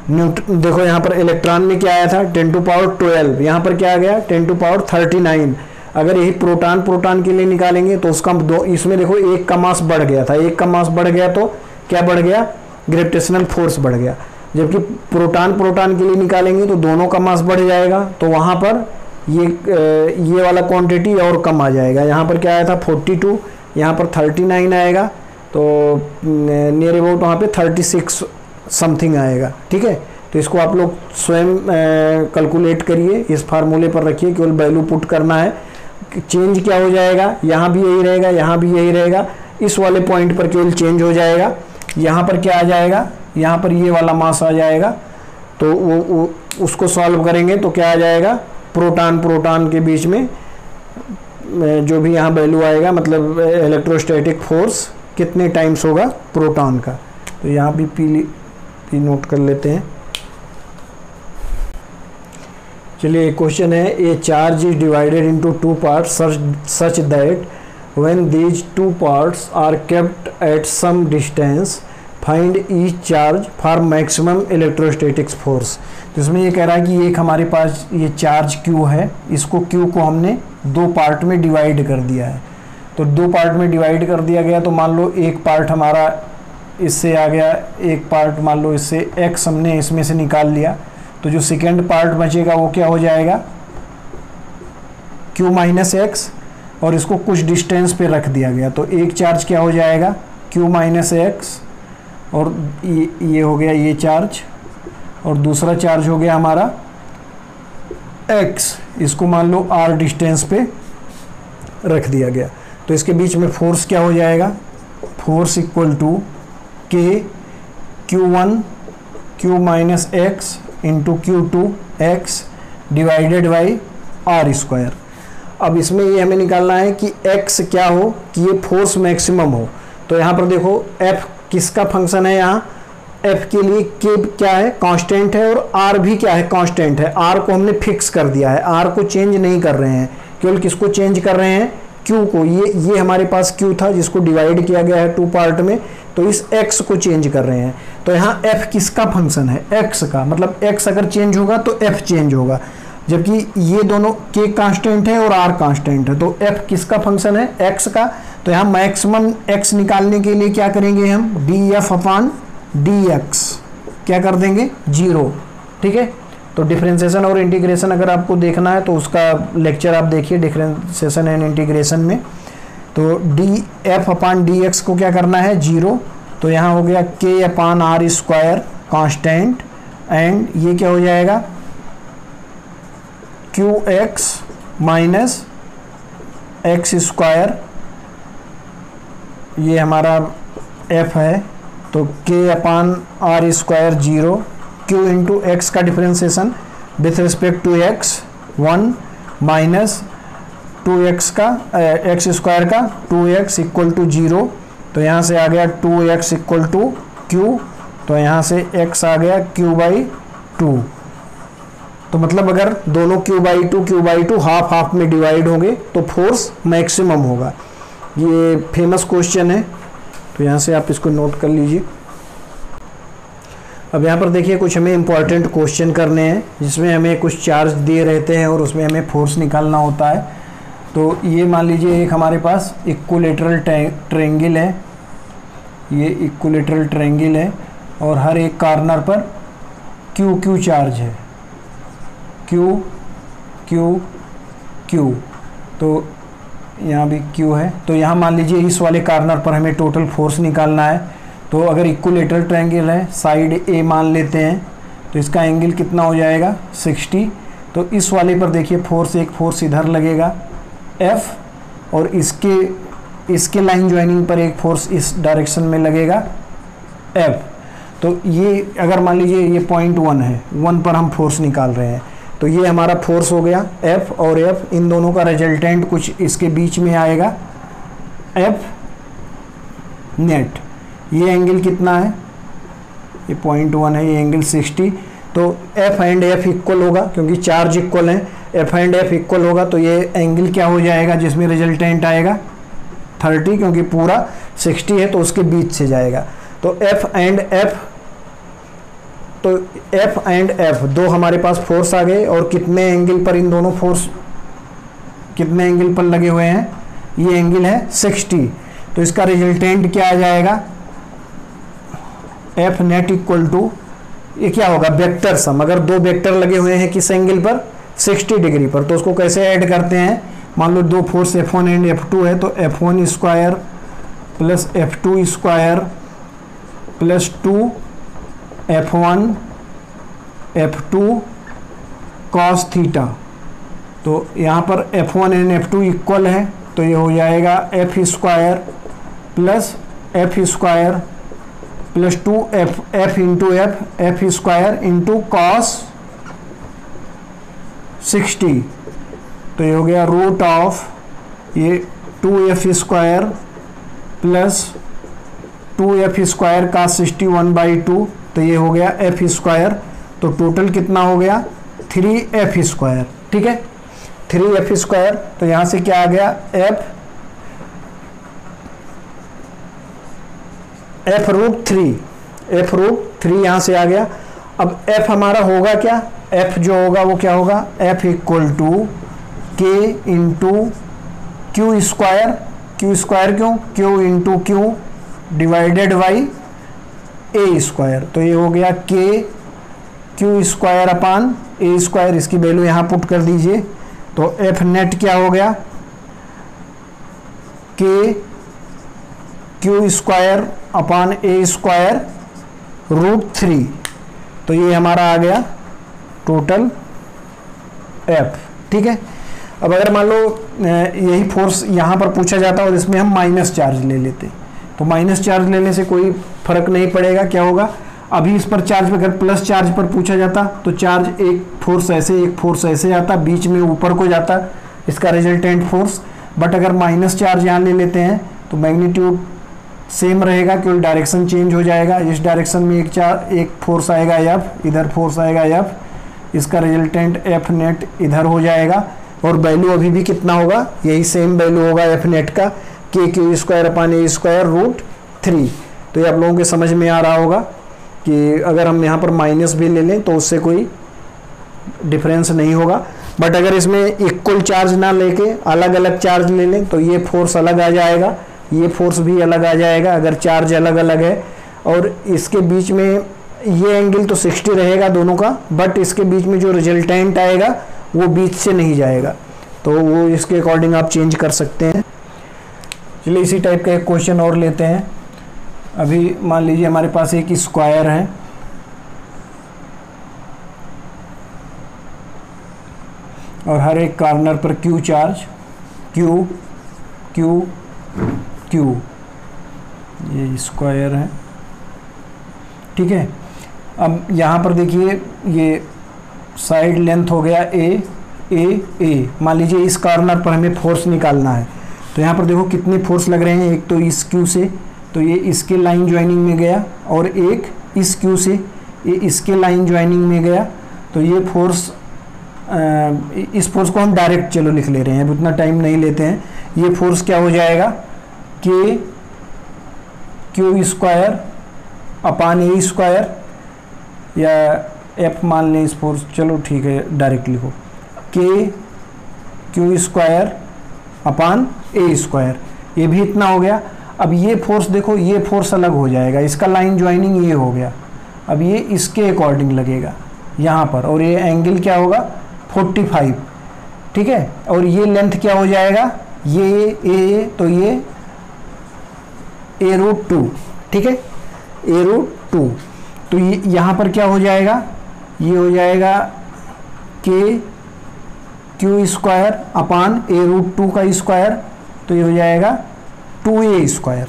देखो यहाँ पर इलेक्ट्रॉन में क्या आया था, 10 टू पावर 12, यहाँ पर क्या आ गया 10 टू पावर 39। अगर यही प्रोटॉन के लिए निकालेंगे तो उसका इसमें देखो एक का मास बढ़ गया था, एक का मास बढ़ गया तो क्या बढ़ गया, ग्रेविटेशनल फोर्स बढ़ गया। जबकि प्रोटॉन के लिए निकालेंगे तो दोनों का मास बढ़ जाएगा, तो वहाँ पर ये वाला क्वांटिटी और कम आ जाएगा। यहाँ पर क्या आया था 42, यहाँ पर 39 आएगा, तो नियर अबाउट वहाँ पे 36 समथिंग आएगा। ठीक है, तो इसको आप लोग स्वयं कैलकुलेट करिए, इस फार्मूले पर रखिए, केवल वैल्यू पुट करना है। चेंज क्या हो जाएगा, यहाँ भी यही रहेगा, यहाँ भी यही रहेगा, इस वाले पॉइंट पर केवल चेंज हो जाएगा। यहाँ पर क्या आ जाएगा, यहाँ पर ये वाला मास आ जाएगा तो वो उसको सॉल्व करेंगे तो क्या आ जाएगा, प्रोटॉन प्रोटॉन के बीच में जो भी यहाँ वैल्यू आएगा, मतलब इलेक्ट्रोस्टैटिक फोर्स कितने टाइम्स होगा प्रोटॉन का। तो यहाँ भी पी नोट कर लेते हैं। चलिए एक क्वेश्चन है, a charge is divided into two parts such that when these two parts are kept at some distance find each charge for maximum electrostatics force. तो इसमें ये कह रहा है कि एक हमारे पास ये चार्ज Q है, इसको Q को हमने दो पार्ट में डिवाइड कर दिया है। तो दो पार्ट में डिवाइड कर दिया गया, तो मान लो एक पार्ट हमारा इससे आ गया, एक पार्ट मान लो इससे x हमने इसमें से निकाल लिया, तो जो सेकेंड पार्ट बचेगा वो क्या हो जाएगा, Q माइनस एक्स, और इसको कुछ डिस्टेंस पे रख दिया गया। तो एक चार्ज क्या हो जाएगा Q माइनस एक्स, और ये हो गया ये चार्ज, और दूसरा चार्ज हो गया हमारा x, इसको मान लो r डिस्टेंस पे रख दिया गया। तो इसके बीच में फोर्स क्या हो जाएगा, force equal to k Q1 Q minus X into Q2 x divided by r square. अब इसमें ये हमें निकालना है कि x क्या हो कि ये फोर्स मैक्सिमम हो। तो यहाँ पर देखो f किसका फंक्शन है, यहाँ f के लिए k क्या है, कांस्टेंट है, और r भी क्या है, कांस्टेंट है। r को हमने फिक्स कर दिया है, r को चेंज नहीं कर रहे हैं, केवल किसको चेंज कर रहे हैं, q को। ये हमारे पास q था जिसको डिवाइड किया गया है टू पार्ट में, तो इस x को चेंज कर रहे हैं। तो यहाँ f किसका फंक्शन है, x का, मतलब x अगर चेंज होगा तो f चेंज होगा, जबकि ये दोनों k कांस्टेंट है और r कांस्टेंट है। तो f किसका फंक्शन है, x का। तो यहाँ मैक्सिमम x निकालने के लिए क्या करेंगे हम, df अपॉन dx क्या कर देंगे, 0। ठीक है, तो डिफरेंशिएशन और इंटीग्रेशन अगर आपको देखना है तो उसका लेक्चर आप देखिए डिफरेंशिएशन एंड इंटीग्रेशन में। तो df अपॉन dx को क्या करना है, 0। तो यहाँ हो गया k upon r square constant, and ये क्या हो जाएगा qx माइनस एक्स स्क्वायर, ये हमारा f है। तो k upon r square 0, q into x का differentiation with respect to x 1 minus 2x का x स्क्वायर का 2x इक्वल टू 0। तो यहाँ से आ गया 2x इक्वल टू q, तो यहाँ से x आ गया q बाई 2। तो मतलब अगर दोनों q by two half half में डिवाइड होंगे तो फोर्स मैक्सिमम होगा। ये फेमस क्वेश्चन है, तो यहाँ से आप इसको नोट कर लीजिए। अब यहाँ पर देखिए कुछ हमें इम्पॉर्टेंट क्वेश्चन करने हैं जिसमें हमें कुछ चार्ज दिए रहते हैं और उसमें हमें फोर्स निकालना होता है। तो ये मान लीजिए एक हमारे पास इक्विलेटरल ट्रायंगल है, ये इक्विलेटरल ट्रायंगल है, और हर एक कॉर्नर पर Q चार्ज है, Q। तो यहाँ भी Q है। तो यहाँ मान लीजिए इस वाले कॉर्नर पर हमें टोटल फोर्स निकालना है। तो अगर इक्विलेटरल ट्रायंगल है, साइड A मान लेते हैं, तो इसका एंगल कितना हो जाएगा 60। तो इस वाले पर देखिए फोर्स, एक फोर्स इधर लगेगा F, और इसके लाइन ज्वाइनिंग पर एक फोर्स इस डायरेक्शन में लगेगा F। तो ये अगर मान लीजिए ये पॉइंट 1 है, 1 पर हम फोर्स निकाल रहे हैं, तो ये हमारा फोर्स हो गया F, और F इन दोनों का रिजल्टेंट कुछ इसके बीच में आएगा F नेट। ये एंगल कितना है, ये पॉइंट 1 है, ये एंगल 60। तो F एंड F इक्वल होगा क्योंकि चार्ज इक्वल है, F एंड F इक्वल होगा, तो ये एंगल क्या हो जाएगा जिसमें रिजल्टेंट आएगा 30, क्योंकि पूरा 60 है तो उसके बीच से जाएगा। तो F एंड F दो हमारे पास फोर्स आ गए, और कितने एंगल पर इन दोनों फोर्स कितने एंगल पर लगे हुए हैं, ये एंगल है 60। तो इसका रिजल्टेंट क्या आ जाएगा, F नेट इक्वल टू, ये क्या होगा वेक्टर सम। अगर दो वेक्टर लगे हुए हैं किस एंगल पर, 60 डिग्री पर, तो उसको कैसे ऐड करते हैं, मान लो दो फोर्स F1 एंड F2 है, तो F1 square plus F2 square plus 2 F1 F2 cos theta. तो यहाँ पर F1 एंड F2 इक्वल है, तो ये हो जाएगा F square plus F square plus 2f, f into F square into cos 60, तो ये हो गया रूट ऑफ ये 2f square plus 2f square का 61/2, तो ये हो गया f स्क्वायर। तो टोटल कितना हो गया 3f स्क्वायर, ठीक है 3f स्क्वायर। तो यहाँ से क्या आ गया f रूट 3 यहाँ से आ गया। अब f हमारा होगा क्या, f जो होगा वो क्या होगा, f equal to k into Q square, क्यों q into Q divided by A square. तो ये हो गया k Q square upon A square, इसकी वैल्यू यहाँ पुट कर दीजिए। तो f नेट क्या हो गया k Q square upon A square root 3, तो ये हमारा आ गया टोटल f, ठीक है। अब अगर मान लो यही फोर्स यहाँ पर पूछा जाता और इसमें हम माइनस चार्ज ले लेते, तो माइनस चार्ज लेने से कोई फर्क नहीं पड़ेगा, क्या होगा अभी इस पर चार्ज पे अगर प्लस चार्ज पर पूछा जाता तो चार्ज एक फोर्स ऐसे आता, बीच में ऊपर को जाता इसका रिजल्टेंट फोर्स। बट अगर माइनस चार्ज यहाँ ले लेते हैं तो मैग्नीट्यूड सेम रहेगा, केवल डायरेक्शन चेंज हो जाएगा। इस डायरेक्शन में एक फोर्स आएगा एफ, इधर फोर्स आएगा एफ, इसका रिजल्टेंट एफ नेट इधर हो जाएगा और वैल्यू अभी भी कितना होगा, यही सेम वैल्यू होगा एफ नेट का के Q square upon A square root 3। तो ये आप लोगों के समझ में आ रहा होगा कि अगर हम यहाँ पर माइनस भी ले लें तो उससे कोई डिफरेंस नहीं होगा। बट अगर इसमें इक्वल चार्ज ना लेके अलग अलग चार्ज ले लें तो ये फोर्स अलग आ जाएगा, ये फोर्स भी अलग आ जाएगा अगर चार्ज अलग अलग है। और इसके बीच में ये एंगल तो 60 रहेगा दोनों का, बट इसके बीच में जो रिजल्टेंट आएगा वो बीच से नहीं जाएगा, तो वो इसके अकॉर्डिंग आप चेंज कर सकते हैं। चलिए इसी टाइप का एक क्वेश्चन और लेते हैं। अभी मान लीजिए हमारे पास एक स्क्वायर है और हर एक कॉर्नर पर Q charge, Q Q Q, ये स्क्वायर है, ठीक है। अब यहाँ पर देखिए ये साइड लेंथ हो गया ए। मान लीजिए इस कॉर्नर पर हमें फोर्स निकालना है, तो यहाँ पर देखो कितने फोर्स लग रहे हैं, एक तो इस क्यू से, तो ये इसके लाइन ज्वाइनिंग में गया, और एक इस क्यू से ये इसके लाइन ज्वाइनिंग में गया। तो ये फोर्स इस फोर्स को हम डायरेक्ट चलो लिख ले रहे हैं, अब उतना टाइम नहीं लेते हैं। ये फोर्स क्या हो जाएगा के Q square upon A square, या एफ मान लें इस फोर्स, चलो ठीक है डायरेक्ट लिखो, के Q square upon A square, ये भी इतना हो गया। अब ये फोर्स देखो, ये फोर्स अलग हो जाएगा, इसका लाइन ज्वाइनिंग ये हो गया, अब ये इसके अकॉर्डिंग लगेगा यहाँ पर, और ये एंगल क्या होगा 45, ठीक है। और ये लेंथ क्या हो जाएगा, ये ए, तो ये ए रूट 2, ठीक है, ए रूट 2। तो ये यहाँ पर क्या हो जाएगा, ये हो जाएगा के क्यू स्क्वायर अपान ए रूट 2 का स्क्वायर, तो ये हो जाएगा 2a स्क्वायर।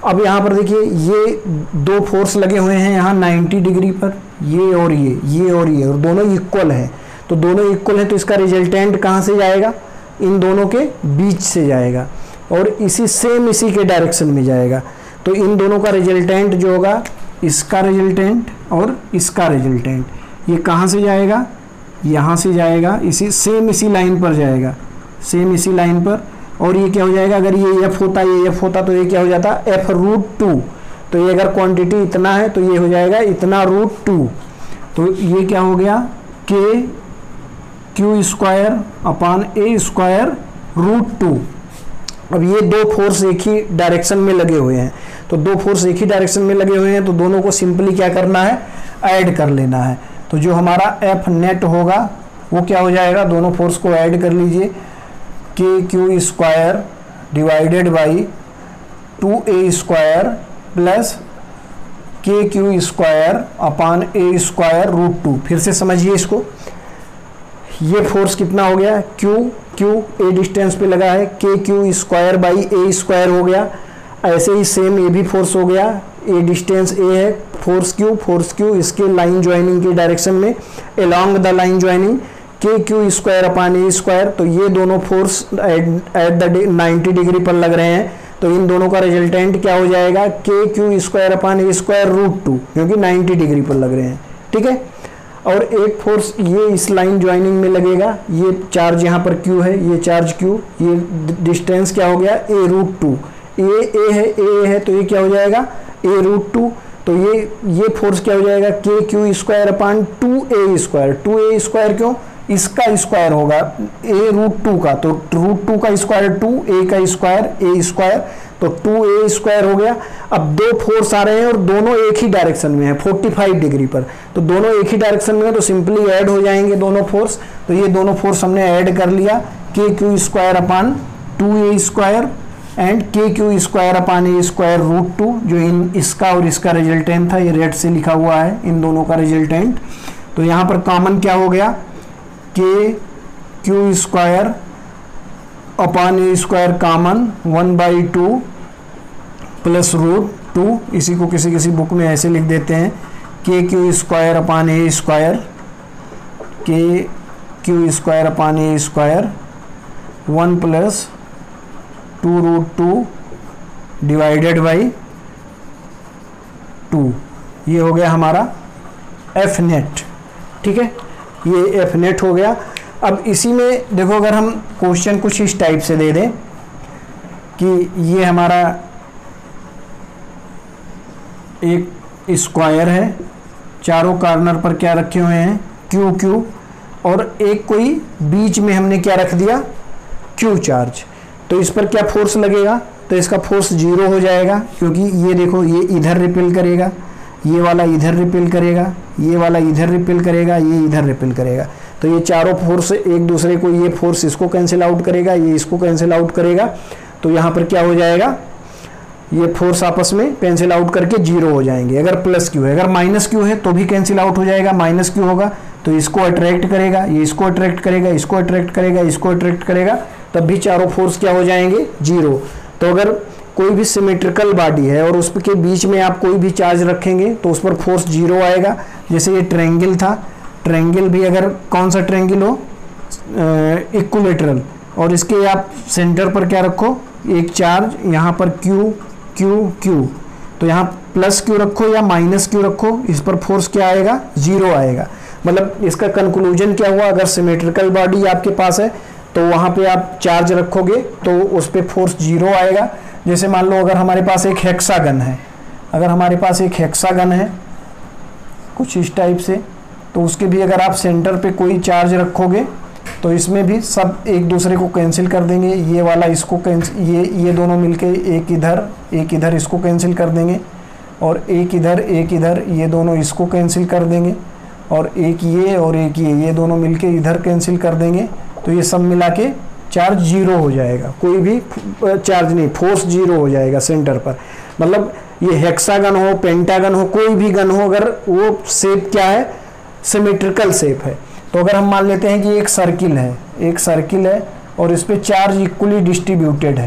अब यहाँ पर देखिए ये दो फोर्स लगे हुए हैं यहाँ 90 डिग्री पर, ये और ये, और दोनों इक्वल हैं, तो दोनों इक्वल हैं, तो इसका रिजल्टेंट कहाँ से जाएगा, इन दोनों के बीच से जाएगा और इसी के डायरेक्शन में जाएगा। तो इन दोनों का रिजल्टेंट जो होगा, इसका रिजल्टेंट और इसका रिजल्टेंट, ये कहाँ से जाएगा, यहाँ से जाएगा, इसी लाइन पर जाएगा, सेम इसी लाइन पर। और ये क्या हो जाएगा, अगर ये एफ होता तो ये क्या हो जाता, एफ रूट 2। तो ये अगर क्वांटिटी इतना है तो ये हो जाएगा इतना रूट 2। तो ये क्या हो गया, K Q square upon A square root 2। अब ये दो फोर्स एक ही डायरेक्शन में लगे हुए हैं, तो दो फोर्स एक ही डायरेक्शन में लगे हुए हैं, तो दोनों को सिंपली क्या करना है, ऐड कर लेना है। तो जो हमारा एफ नेट होगा वो क्या हो जाएगा, दोनों फोर्स को ऐड कर लीजिए, के Q square divided by 2a square plus के Q square upon A square root 2। फिर से समझिए इसको, ये फोर्स कितना हो गया, क्यू ए डिस्टेंस पे लगा है, के Q square by A square हो गया। ऐसे ही सेम ये भी फोर्स हो गया, ये डिस्टेंस ए है, फोर्स क्यू इसके लाइन ज्वाइनिंग के डायरेक्शन में अलोंग द लाइन ज्वाइनिंग के Q square upon A square. तो ये दोनों फोर्स एट द 90 डिग्री पर लग रहे हैं, तो इन दोनों का रिजल्टेंट क्या हो जाएगा, के Q square upon A square root 2, क्योंकि 90 डिग्री पर लग रहे हैं, ठीक है। और एक फोर्स ये इस लाइन ज्वाइनिंग में लगेगा, ये चार्ज यहाँ पर क्यू है, ये चार्ज क्यू, ये डिस्टेंस क्या हो गया ए रूट 2, ए है तो ये क्या हो जाएगा ए रूट 2। तो ये फोर्स क्या हो जाएगा के Q square upon 2a square क्यों, इसका स्क्वायर होगा ए रूट 2 का, तो रूट 2 का स्क्वायर 2, a का स्क्वायर a स्क्वायर, तो 2a स्क्वायर हो गया। अब दो फोर्स आ रहे हैं और दोनों एक ही डायरेक्शन में है 45 डिग्री पर, तो दोनों एक ही डायरेक्शन में है, तो सिंपली ऐड हो जाएंगे दोनों फोर्स। तो ये दोनों फोर्स हमने ऐड कर लिया, के Q square upon 2a square and के Q square upon A square root 2, जो इसका और इसका रिजल्टेंट था, ये रेड से लिखा हुआ है इन दोनों का रिजल्टेंट। तो यहाँ पर कॉमन क्या हो गया, K Q square upon A square common 1/2 plus root 2, इसी को किसी किसी बुक में ऐसे लिख देते हैं, K Q square upon A square, K Q square upon A square 1 plus 2 root 2 divided by 2, ये हो गया हमारा एफ नेट, ठीक है, ये एफ नेट हो गया। अब इसी में देखो, अगर हम क्वेश्चन कुछ इस टाइप से दे दें कि ये हमारा एक स्क्वायर है, चारों कॉर्नर पर क्या रखे हुए हैं क्यू, और एक कोई बीच में हमने क्या रख दिया क्यू चार्ज, तो इस पर क्या फोर्स लगेगा, तो इसका फोर्स 0 हो जाएगा, क्योंकि ये देखो ये इधर रिपेल करेगा, ये वाला इधर रिपेल करेगा, ये वाला इधर रिपेल करेगा, ये इधर रिपेल करेगा, तो ये चारों फोर्स एक दूसरे को, ये फोर्स इसको कैंसिल आउट करेगा, ये इसको कैंसिल आउट करेगा, तो यहाँ पर क्या हो जाएगा, ये फोर्स आपस में कैंसिल आउट करके 0 हो जाएंगे। अगर प्लस क्यू है, अगर माइनस क्यू है तो भी कैंसिल आउट हो जाएगा, माइनस क्यू होगा तो इसको अट्रैक्ट करेगा, ये इसको अट्रैक्ट करेगा, इसको अट्रैक्ट करेगा, इसको अट्रैक्ट करेगा, तब भी चारों फोर्स क्या हो जाएंगे 0। तो अगर कोई भी सिमेट्रिकल बॉडी है और उसके बीच में आप कोई भी चार्ज रखेंगे तो उस पर फोर्स 0 आएगा। जैसे ये ट्रायंगल था, ट्रायंगल भी अगर कौन सा ट्रायंगल हो, इक्विलेटरल, और इसके आप सेंटर पर क्या रखो एक चार्ज, यहाँ पर क्यू, तो यहाँ प्लस क्यू रखो या माइनस क्यू रखो, इस पर फोर्स क्या आएगा 0 आएगा। मतलब इसका कंक्लूजन क्या हुआ, अगर सिमेट्रिकल बॉडी आपके पास है तो वहाँ पे आप चार्ज रखोगे तो उस पर फोर्स 0 आएगा। जैसे मान लो अगर हमारे पास एक हेक्सागन है, अगर हमारे पास एक हेक्सागन है कुछ इस टाइप से, तो उसके भी अगर आप सेंटर पे कोई चार्ज रखोगे तो इसमें भी सब एक दूसरे को कैंसिल कर देंगे, ये वाला इसको कैंसिल, ये दोनों मिलके एक इधर इसको कैंसिल कर देंगे, और एक इधर ये दोनों इसको कैंसिल कर देंगे, और एक ये दोनों मिलके इधर कैंसिल कर देंगे, तो ये सब मिला के चार्ज 0 हो जाएगा, कोई भी चार्ज नहीं, फोर्स 0 हो जाएगा सेंटर पर। मतलब ये हेक्सागन हो, पेंटागन हो, कोई भी गन हो, अगर वो शेप क्या है सिमेट्रिकल शेप है, तो अगर हम मान लेते हैं कि एक सर्किल है और इस पे चार्ज इक्वली डिस्ट्रीब्यूटेड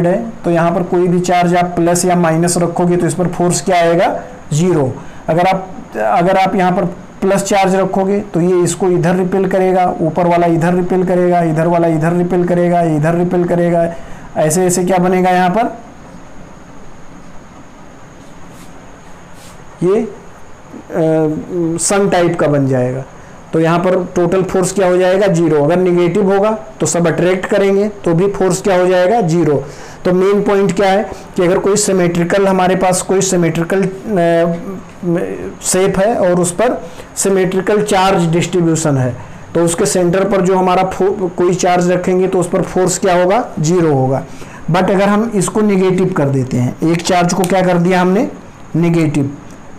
है, तो यहाँ पर कोई भी चार्ज आप प्लस या माइनस रखोगे तो इस पर फोर्स क्या आएगा 0। अगर आप यहाँ पर प्लस चार्ज रखोगे तो ये इसको इधर रिपेल करेगा, ऊपर वाला इधर रिपेल करेगा, इधर वाला इधर रिपेल करेगा, इधर रिपेल करेगा, ऐसे क्या बनेगा, यहाँ पर ये सन टाइप का बन जाएगा। तो यहाँ पर टोटल फोर्स क्या हो जाएगा 0। अगर निगेटिव होगा तो सब अट्रैक्ट करेंगे तो भी फोर्स क्या हो जाएगा 0। तो मेन पॉइंट क्या है कि अगर कोई सिमेट्रिकल, हमारे पास कोई सिमेट्रिकल शेप है और उस पर सिमेट्रिकल चार्ज डिस्ट्रीब्यूशन है, तो उसके सेंटर पर जो हमारा कोई चार्ज रखेंगे तो उस पर फोर्स क्या होगा 0 होगा। बट अगर हम इसको निगेटिव कर देते हैं, एक चार्ज को क्या कर दिया हमने निगेटिव,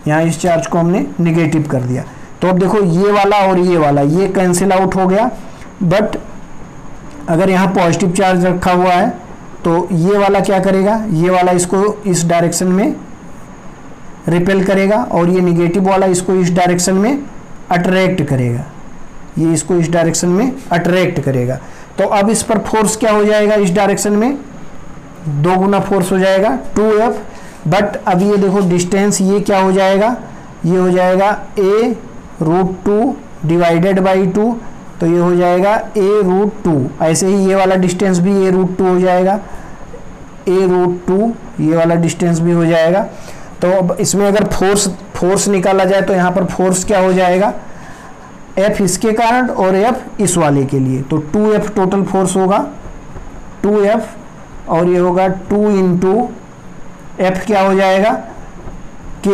यहाँ इस चार्ज को हमने निगेटिव कर दिया, तो अब देखो ये वाला और ये वाला ये कैंसिल आउट हो गया। बट अगर यहाँ पॉजिटिव चार्ज रखा हुआ है तो ये वाला क्या करेगा, ये वाला इसको इस डायरेक्शन में रिपेल करेगा और ये निगेटिव वाला इसको इस डायरेक्शन में अट्रैक्ट करेगा, ये इसको इस डायरेक्शन में अट्रैक्ट करेगा। तो अब इस पर फोर्स क्या हो जाएगा इस डायरेक्शन में 2 गुना फोर्स हो जाएगा 2F, बट अब ये देखो डिस्टेंस ये क्या हो जाएगा, ये हो जाएगा A√2 डिवाइडेड बाई 2, तो ये हो जाएगा A√2। ऐसे ही ये वाला डिस्टेंस भी A√2 हो जाएगा, A√2 ये वाला डिस्टेंस भी हो जाएगा। तो अब इसमें अगर फोर्स निकाला जाए तो यहाँ पर फोर्स क्या हो जाएगा, F इसके कारण और F इस वाले के लिए, तो 2F टोटल फोर्स होगा 2F, और ये होगा 2 इंटू F क्या हो जाएगा K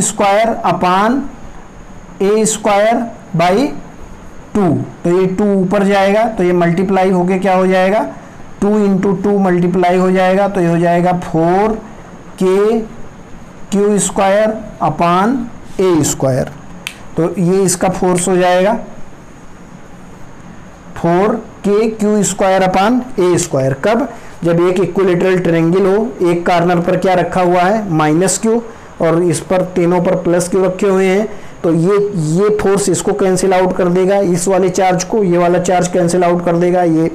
square upon A square by 2, तो ये 2 ऊपर जाएगा तो ये मल्टीप्लाई होके क्या हो जाएगा 2 इंटू 2 मल्टीप्लाई हो जाएगा, तो ये हो जाएगा 4K square upon A square, तो ये इसका फोर्स हो जाएगा 4K square upon A square. कब, जब एक इक्विलेटरल ट्रायंगल हो, एक कॉर्नर पर क्या रखा हुआ है -Q और इस पर तीनों पर +Q रखे हुए हैं, तो ये फोर्स इसको कैंसिल आउट कर देगा, इस वाले चार्ज को, ये वाला चार्ज कैंसिल आउट कर देगा, ये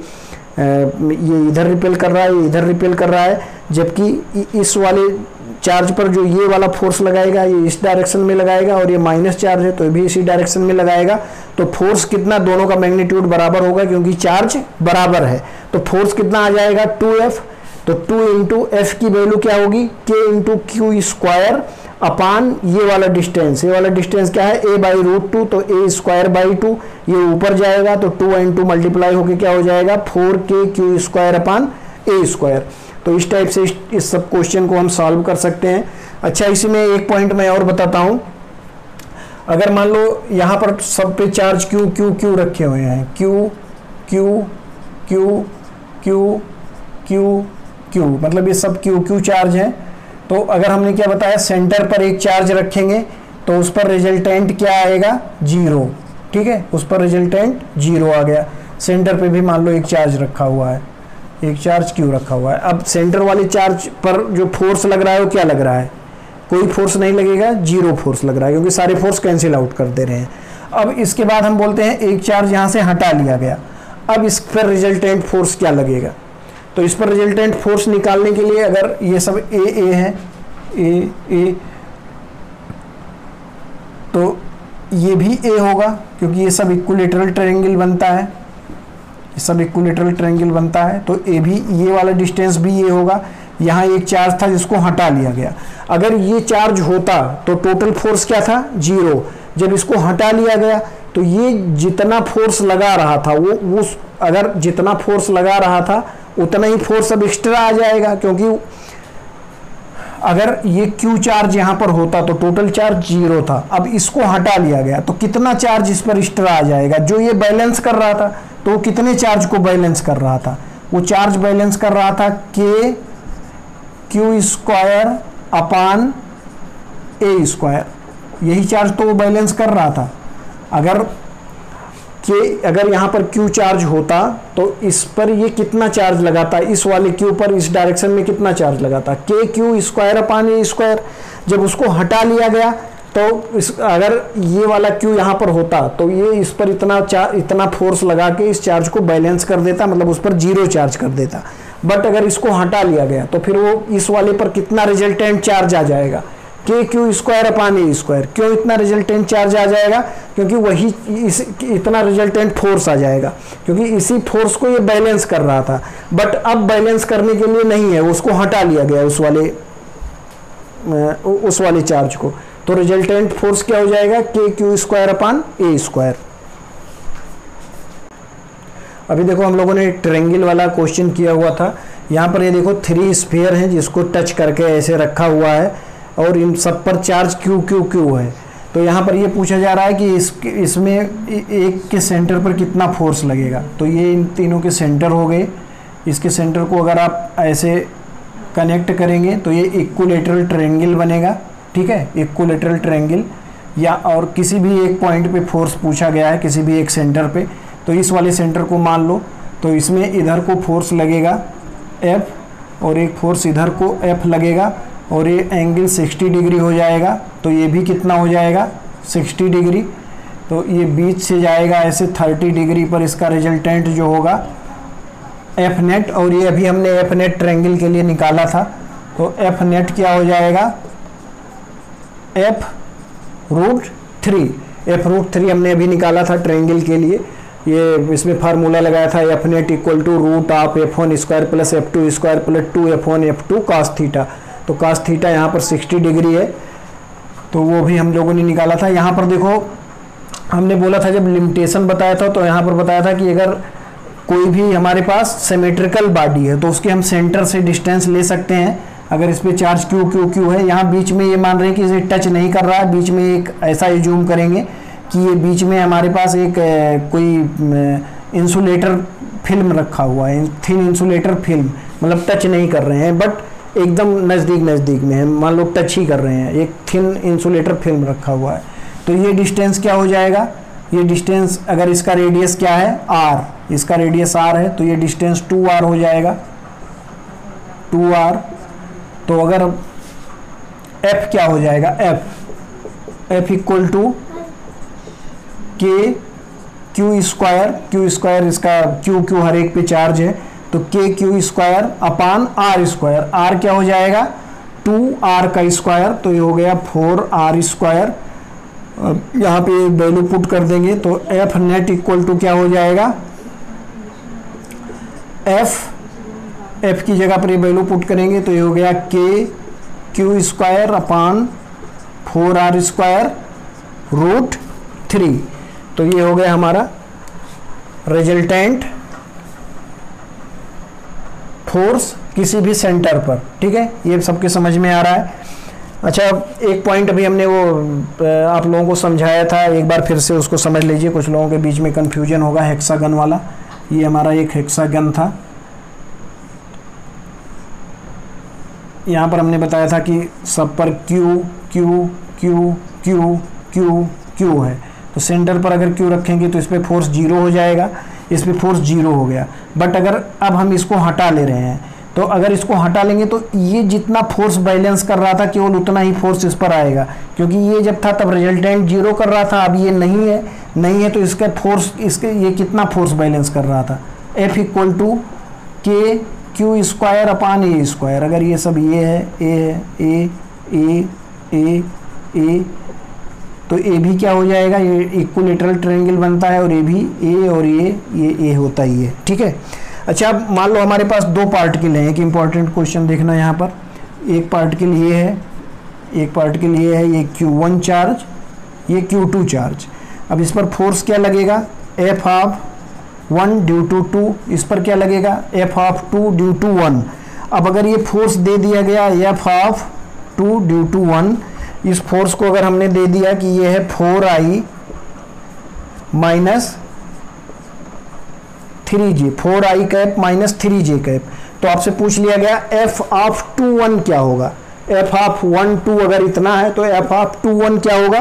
इधर रिपेल कर रहा है, ये इधर रिपेल कर रहा है, जबकि इस वाले चार्ज पर जो ये वाला फोर्स लगाएगा ये इस डायरेक्शन में लगाएगा, और ये माइनस चार्ज है तो ये भी इसी डायरेक्शन में लगाएगा। तो फोर्स कितना, दोनों का मैग्नीट्यूड बराबर होगा क्योंकि चार्ज बराबर है, तो फोर्स कितना आ जाएगा 2F, तो 2 इंटू एफ की वैल्यू क्या होगी K इंटू क्यू स्क्वायर अपान ये वाला डिस्टेंस, ये वाला डिस्टेंस क्या है A/√2, तो A स्क्वायर बाई 2, ये ऊपर जाएगा तो 2 × 2 मल्टीप्लाई होके क्या हो जाएगा 4K square upon A square. तो इस टाइप से इस सब क्वेश्चन को हम सॉल्व कर सकते हैं। अच्छा, इसी में एक पॉइंट मैं और बताता हूँ, अगर मान लो यहाँ पर सब पे चार्ज Q Q Q रखे हुए हैं, Q Q Q Q Q Q, मतलब ये सब Q Q चार्ज हैं, तो अगर हमने क्या बताया सेंटर पर एक चार्ज रखेंगे तो उस पर रिजल्टेंट क्या आएगा 0, ठीक है, उस पर रिजल्टेंट 0 आ गया। सेंटर पे भी मान लो एक चार्ज रखा हुआ है, एक चार्ज Q रखा हुआ है, अब सेंटर वाले चार्ज पर जो फोर्स लग रहा है वो क्या लग रहा है, कोई फोर्स नहीं लगेगा, 0 फोर्स लग रहा है क्योंकि सारे फोर्स कैंसिल आउट कर दे रहे हैं। अब इसके बाद हम बोलते हैं एक चार्ज यहाँ से हटा लिया गया, अब इस पर रिजल्टेंट फोर्स क्या लगेगा, तो इस पर रिजल्टेंट फोर्स निकालने के लिए अगर ये सब A है, A तो ये भी A होगा क्योंकि ये सब इक्विलेटरल ट्रायंगल बनता है, ये सब इक्विलेटरल ट्रायंगल बनता है, तो A भी, ये वाला डिस्टेंस भी A होगा। यहाँ एक चार्ज था जिसको हटा लिया गया, अगर ये चार्ज होता तो टोटल फोर्स क्या था 0, जब इसको हटा लिया गया तो ये जितना फोर्स लगा रहा था वो अगर जितना फोर्स लगा रहा था उतना ही फोर्स अब एक्स्ट्रा आ जाएगा, क्योंकि अगर ये Q चार्ज यहाँ पर होता तो टोटल चार्ज 0 था, अब इसको हटा लिया गया तो कितना चार्ज इस पर एक्स्ट्रा आ जाएगा, जो ये बैलेंस कर रहा था तो वो कितने चार्ज को बैलेंस कर रहा था, वो चार्ज बैलेंस कर रहा था Q square upon A square, यही चार्ज तो वो बैलेंस कर रहा था। अगर यहाँ पर Q चार्ज होता तो इस पर ये कितना चार्ज लगाता, इस वाले Q पर इस डायरेक्शन में कितना चार्ज लगाता Q square upon A square. जब उसको हटा लिया गया तो अगर ये वाला Q यहाँ पर होता तो ये इस पर इतना फोर्स लगा के इस चार्ज को बैलेंस कर देता, मतलब उस पर 0 चार्ज कर देता। बट अगर इसको हटा लिया गया तो फिर वो इस वाले पर कितना रिजल्टेंट चार्ज आ जाएगा Q square upon A square. क्यों इतना रिजल्टेंट चार्ज आ जाएगा, क्योंकि वही इतना रिजल्टेंट फोर्स आ जाएगा, क्योंकि इसी फोर्स को ये बैलेंस कर रहा था, बट अब बैलेंस करने के लिए नहीं है, उसको हटा लिया गया उस वाले चार्ज को, तो रिजल्टेंट फोर्स क्या हो जाएगा Q square upon A square. अभी देखो हम लोगों ने ट्रायंगल वाला क्वेश्चन किया हुआ था, यहाँ पर ये देखो 3 स्फीयर हैं जिसको टच करके ऐसे रखा हुआ है और इन सब पर चार्ज Q है। तो यहाँ पर ये पूछा जा रहा है कि इसमें एक के सेंटर पर कितना फोर्स लगेगा, तो ये इन तीनों के सेंटर हो गए, इसके सेंटर को अगर आप ऐसे कनेक्ट करेंगे तो ये इक्विलेटरल ट्रायंगल बनेगा, ठीक है, इक्विलेटरल ट्रायंगल। या और किसी भी एक पॉइंट पे फोर्स पूछा गया है, किसी भी एक सेंटर पे, तो इस वाले सेंटर को मान लो, तो इसमें इधर को फोर्स लगेगा F और एक फोर्स इधर को F लगेगा और ये एंगल 60 डिग्री हो जाएगा, तो ये भी कितना हो जाएगा 60 डिग्री, तो ये बीच से जाएगा ऐसे 30 डिग्री पर, इसका रिजल्टेंट जो होगा एफ नेट, और ये अभी हमने एफ नेट ट्रायंगल के लिए निकाला था, तो एफ नेट क्या हो जाएगा, F root three. F root three हमने अभी निकाला था ट्रायंगल के लिए, ये इसमें फार्मूला लगाया था F net equal to root of F one square plus F two square plus 2f1 f2 cos theta. तो cos थीटा यहाँ पर 60 डिग्री है, तो वो भी हम लोगों ने निकाला था। यहाँ पर देखो हमने बोला था जब लिमिटेशन बताया था, तो यहाँ पर बताया था कि अगर कोई भी हमारे पास सिमेट्रिकल बॉडी है तो उसके हम सेंटर से डिस्टेंस ले सकते हैं। अगर इस पर चार्ज क्यू क्यू क्यू है, यहाँ बीच में ये मान रहे हैं कि इसे टच नहीं कर रहा है, बीच में एक ऐसा एज्यूम करेंगे कि ये बीच में हमारे पास एक कोई इंसुलेटर फिल्म रखा हुआ है, थिन इंसुलेटर फिल्म, मतलब टच नहीं कर रहे हैं बट एकदम नज़दीक में है, मान लो टच ही कर रहे हैं, एक थिन इंसुलेटर फिल्म रखा हुआ है। तो ये डिस्टेंस क्या हो जाएगा, ये डिस्टेंस अगर इसका रेडियस क्या है r, इसका रेडियस r है, तो ये डिस्टेंस 2r हो जाएगा, 2r। तो अगर f क्या हो जाएगा, f equal to K Q square, इसका क्यू क्यू हर एक पे चार्ज है, तो K Q square upon R square, R क्या हो जाएगा 2r का स्क्वायर, तो ये हो गया 4r स्क्वायर। यहाँ पे वैल्यू पुट कर देंगे तो एफ नेट इक्वल टू क्या हो जाएगा, एफ की जगह पर ये वैल्यू पुट करेंगे तो ये हो गया K Q square upon 4r square root 3। तो ये हो गया हमारा रिजल्टेंट फोर्स किसी भी सेंटर पर। ठीक है, ये सबके समझ में आ रहा है। अच्छा, एक पॉइंट अभी हमने वो आप लोगों को समझाया था, एक बार फिर से उसको समझ लीजिए, कुछ लोगों के बीच में कन्फ्यूजन होगा। हेक्सागन वाला, ये हमारा एक हेक्सागन था, यहाँ पर हमने बताया था कि सब पर Q Q Q Q Q Q है, तो सेंटर पर अगर क्यू रखेंगे तो इस पर फोर्स 0 हो जाएगा, इस पर फोर्स 0 हो गया। बट अगर अब हम इसको हटा ले रहे हैं, तो अगर इसको हटा लेंगे तो ये जितना फोर्स बैलेंस कर रहा था केवल उतना ही फोर्स इस पर आएगा, क्योंकि ये जब था तब रिजल्टेंट 0 कर रहा था, अब ये नहीं है तो इसका फोर्स, इसके ये कितना फोर्स बैलेंस कर रहा था, F equal to K Q square upon A square. अगर ये सब ये है, ए तो ए भी क्या हो जाएगा, ये इक्विलेटरल ट्रायंगल बनता है और ए भी ए और ये ए होता ही है। ठीक है। अच्छा, अब मान लो हमारे पास दो पार्टिकल हैं, एक इम्पॉर्टेंट क्वेश्चन देखना यहाँ पर, एक पार्टिकल ये है, एक पार्टिकल ये है, ये Q1 चार्ज, ये Q2 चार्ज। अब इस पर फोर्स क्या लगेगा, F ऑफ 1 ड्यू टू 2, इस पर क्या लगेगा F ऑफ 2 ड्यू टू 1। अब अगर ये फोर्स दे दिया गया F ऑफ 2 ड्यू टू 1, इस फोर्स को अगर हमने दे दिया कि ये है 4i minus 3j, 4i cap minus 3j cap, तो आपसे पूछ लिया गया F ऑफ 2 1 क्या होगा। F ऑफ 1 2 अगर इतना है तो F ऑफ 2 1 क्या होगा,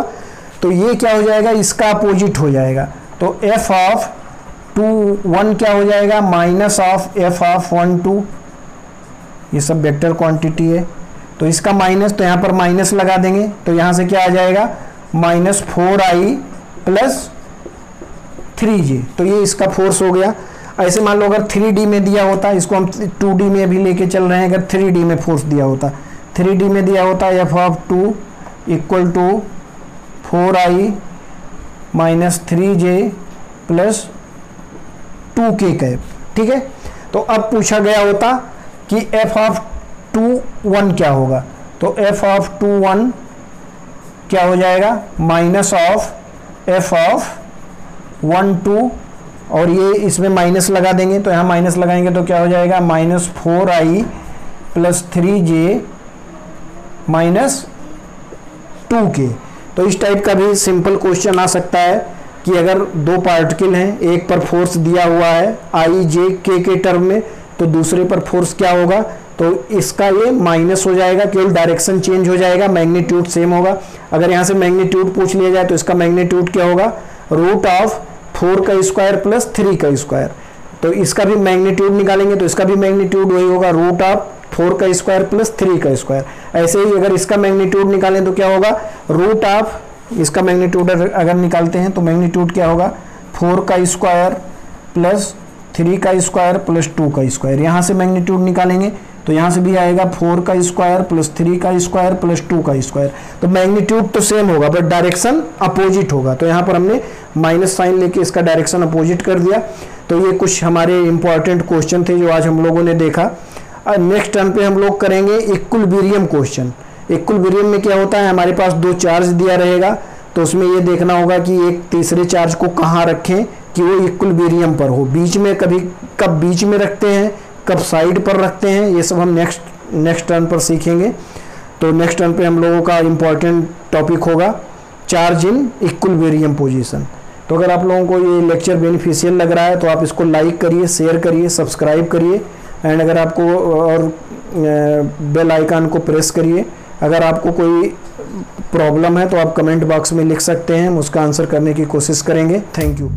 तो ये क्या हो जाएगा, इसका अपोजिट हो जाएगा। तो F ऑफ 2 1 क्या हो जाएगा, माइनस ऑफ F ऑफ 1 2, ये सब वेक्टर क्वांटिटी है, तो इसका माइनस, तो यहाँ पर माइनस लगा देंगे, तो यहाँ से क्या आ जाएगा, माइनस 4i प्लस 3j, तो ये इसका फोर्स हो गया। ऐसे मान लो अगर 3D में दिया होता, इसको हम 2D में अभी लेके चल रहे हैं, अगर 3D में फोर्स दिया होता, 3D में दिया होता F of 2 equal to 4i minus 3j plus 2k cap. ठीक है, तो अब पूछा गया होता कि F ऑफ 2 1 क्या होगा, तो F ऑफ 2 1 क्या हो जाएगा, माइनस ऑफ F ऑफ 1 2, और ये इसमें माइनस लगा देंगे, तो यहाँ माइनस लगाएंगे तो क्या हो जाएगा, minus 4i plus 3j minus 2k। तो इस टाइप का भी सिंपल क्वेश्चन आ सकता है कि अगर दो पार्टिकल हैं, एक पर फोर्स दिया हुआ है i j k के टर्म में, तो दूसरे पर फोर्स क्या होगा, तो इसका ये माइनस हो जाएगा, केवल डायरेक्शन चेंज हो जाएगा, मैग्नीट्यूड सेम होगा। अगर यहाँ से मैग्नीट्यूड पूछ लिया जाए तो इसका मैग्नीट्यूड क्या होगा, रूट ऑफ 4 का स्क्वायर प्लस 3 का स्क्वायर। तो इसका भी मैग्नीट्यूड निकालेंगे तो इसका भी मैग्नीट्यूड वही होगा, रूट ऑफ 4 का स्क्वायर प्लस 3 का स्क्वायर। ऐसे ही अगर इसका मैग्नीट्यूड निकालें तो क्या होगा, रूट ऑफ, इसका मैग्नीट्यूड अगर निकालते हैं तो मैग्नीट्यूड क्या होगा, 4 का स्क्वायर प्लस 3 का स्क्वायर प्लस 2 का स्क्वायर, यहाँ से मैग्नीट्यूड निकालेंगे तो यहाँ से भी आएगा 4 का स्क्वायर प्लस 3 का स्क्वायर प्लस 2 का स्क्वायर। तो मैग्नीट्यूड तो सेम होगा बट डायरेक्शन अपोजिट होगा, तो यहाँ पर हमने माइनस साइन लेके इसका डायरेक्शन अपोजिट कर दिया। तो ये कुछ हमारे इंपॉर्टेंट क्वेश्चन थे जो आज हम लोगों ने देखा। नेक्स्ट टर्न पे हम लोग करेंगे इक्विलिब्रियम क्वेश्चन। इक्विलिब्रियम में क्या होता है, हमारे पास दो चार्ज दिया रहेगा तो उसमें ये देखना होगा कि एक तीसरे चार्ज को कहाँ रखें कि वो इक्विलिब्रियम पर हो, बीच में कब बीच में रखते हैं, कब साइड पर रखते हैं, ये सब हम नेक्स्ट टर्न पर सीखेंगे। तो नेक्स्ट टर्न पे हम लोगों का इम्पॉर्टेंट टॉपिक होगा चार्ज इन इक्विलिब्रियम पोजीशन। तो अगर आप लोगों को ये लेक्चर बेनिफिशियल लग रहा है तो आप इसको लाइक करिए, शेयर करिए, सब्सक्राइब करिए एंड अगर आपको और बेल आइकन को प्रेस करिए। अगर आपको कोई प्रॉब्लम है तो आप कमेंट बॉक्स में लिख सकते हैं, हम उसका आंसर करने की कोशिश करेंगे। Thank you.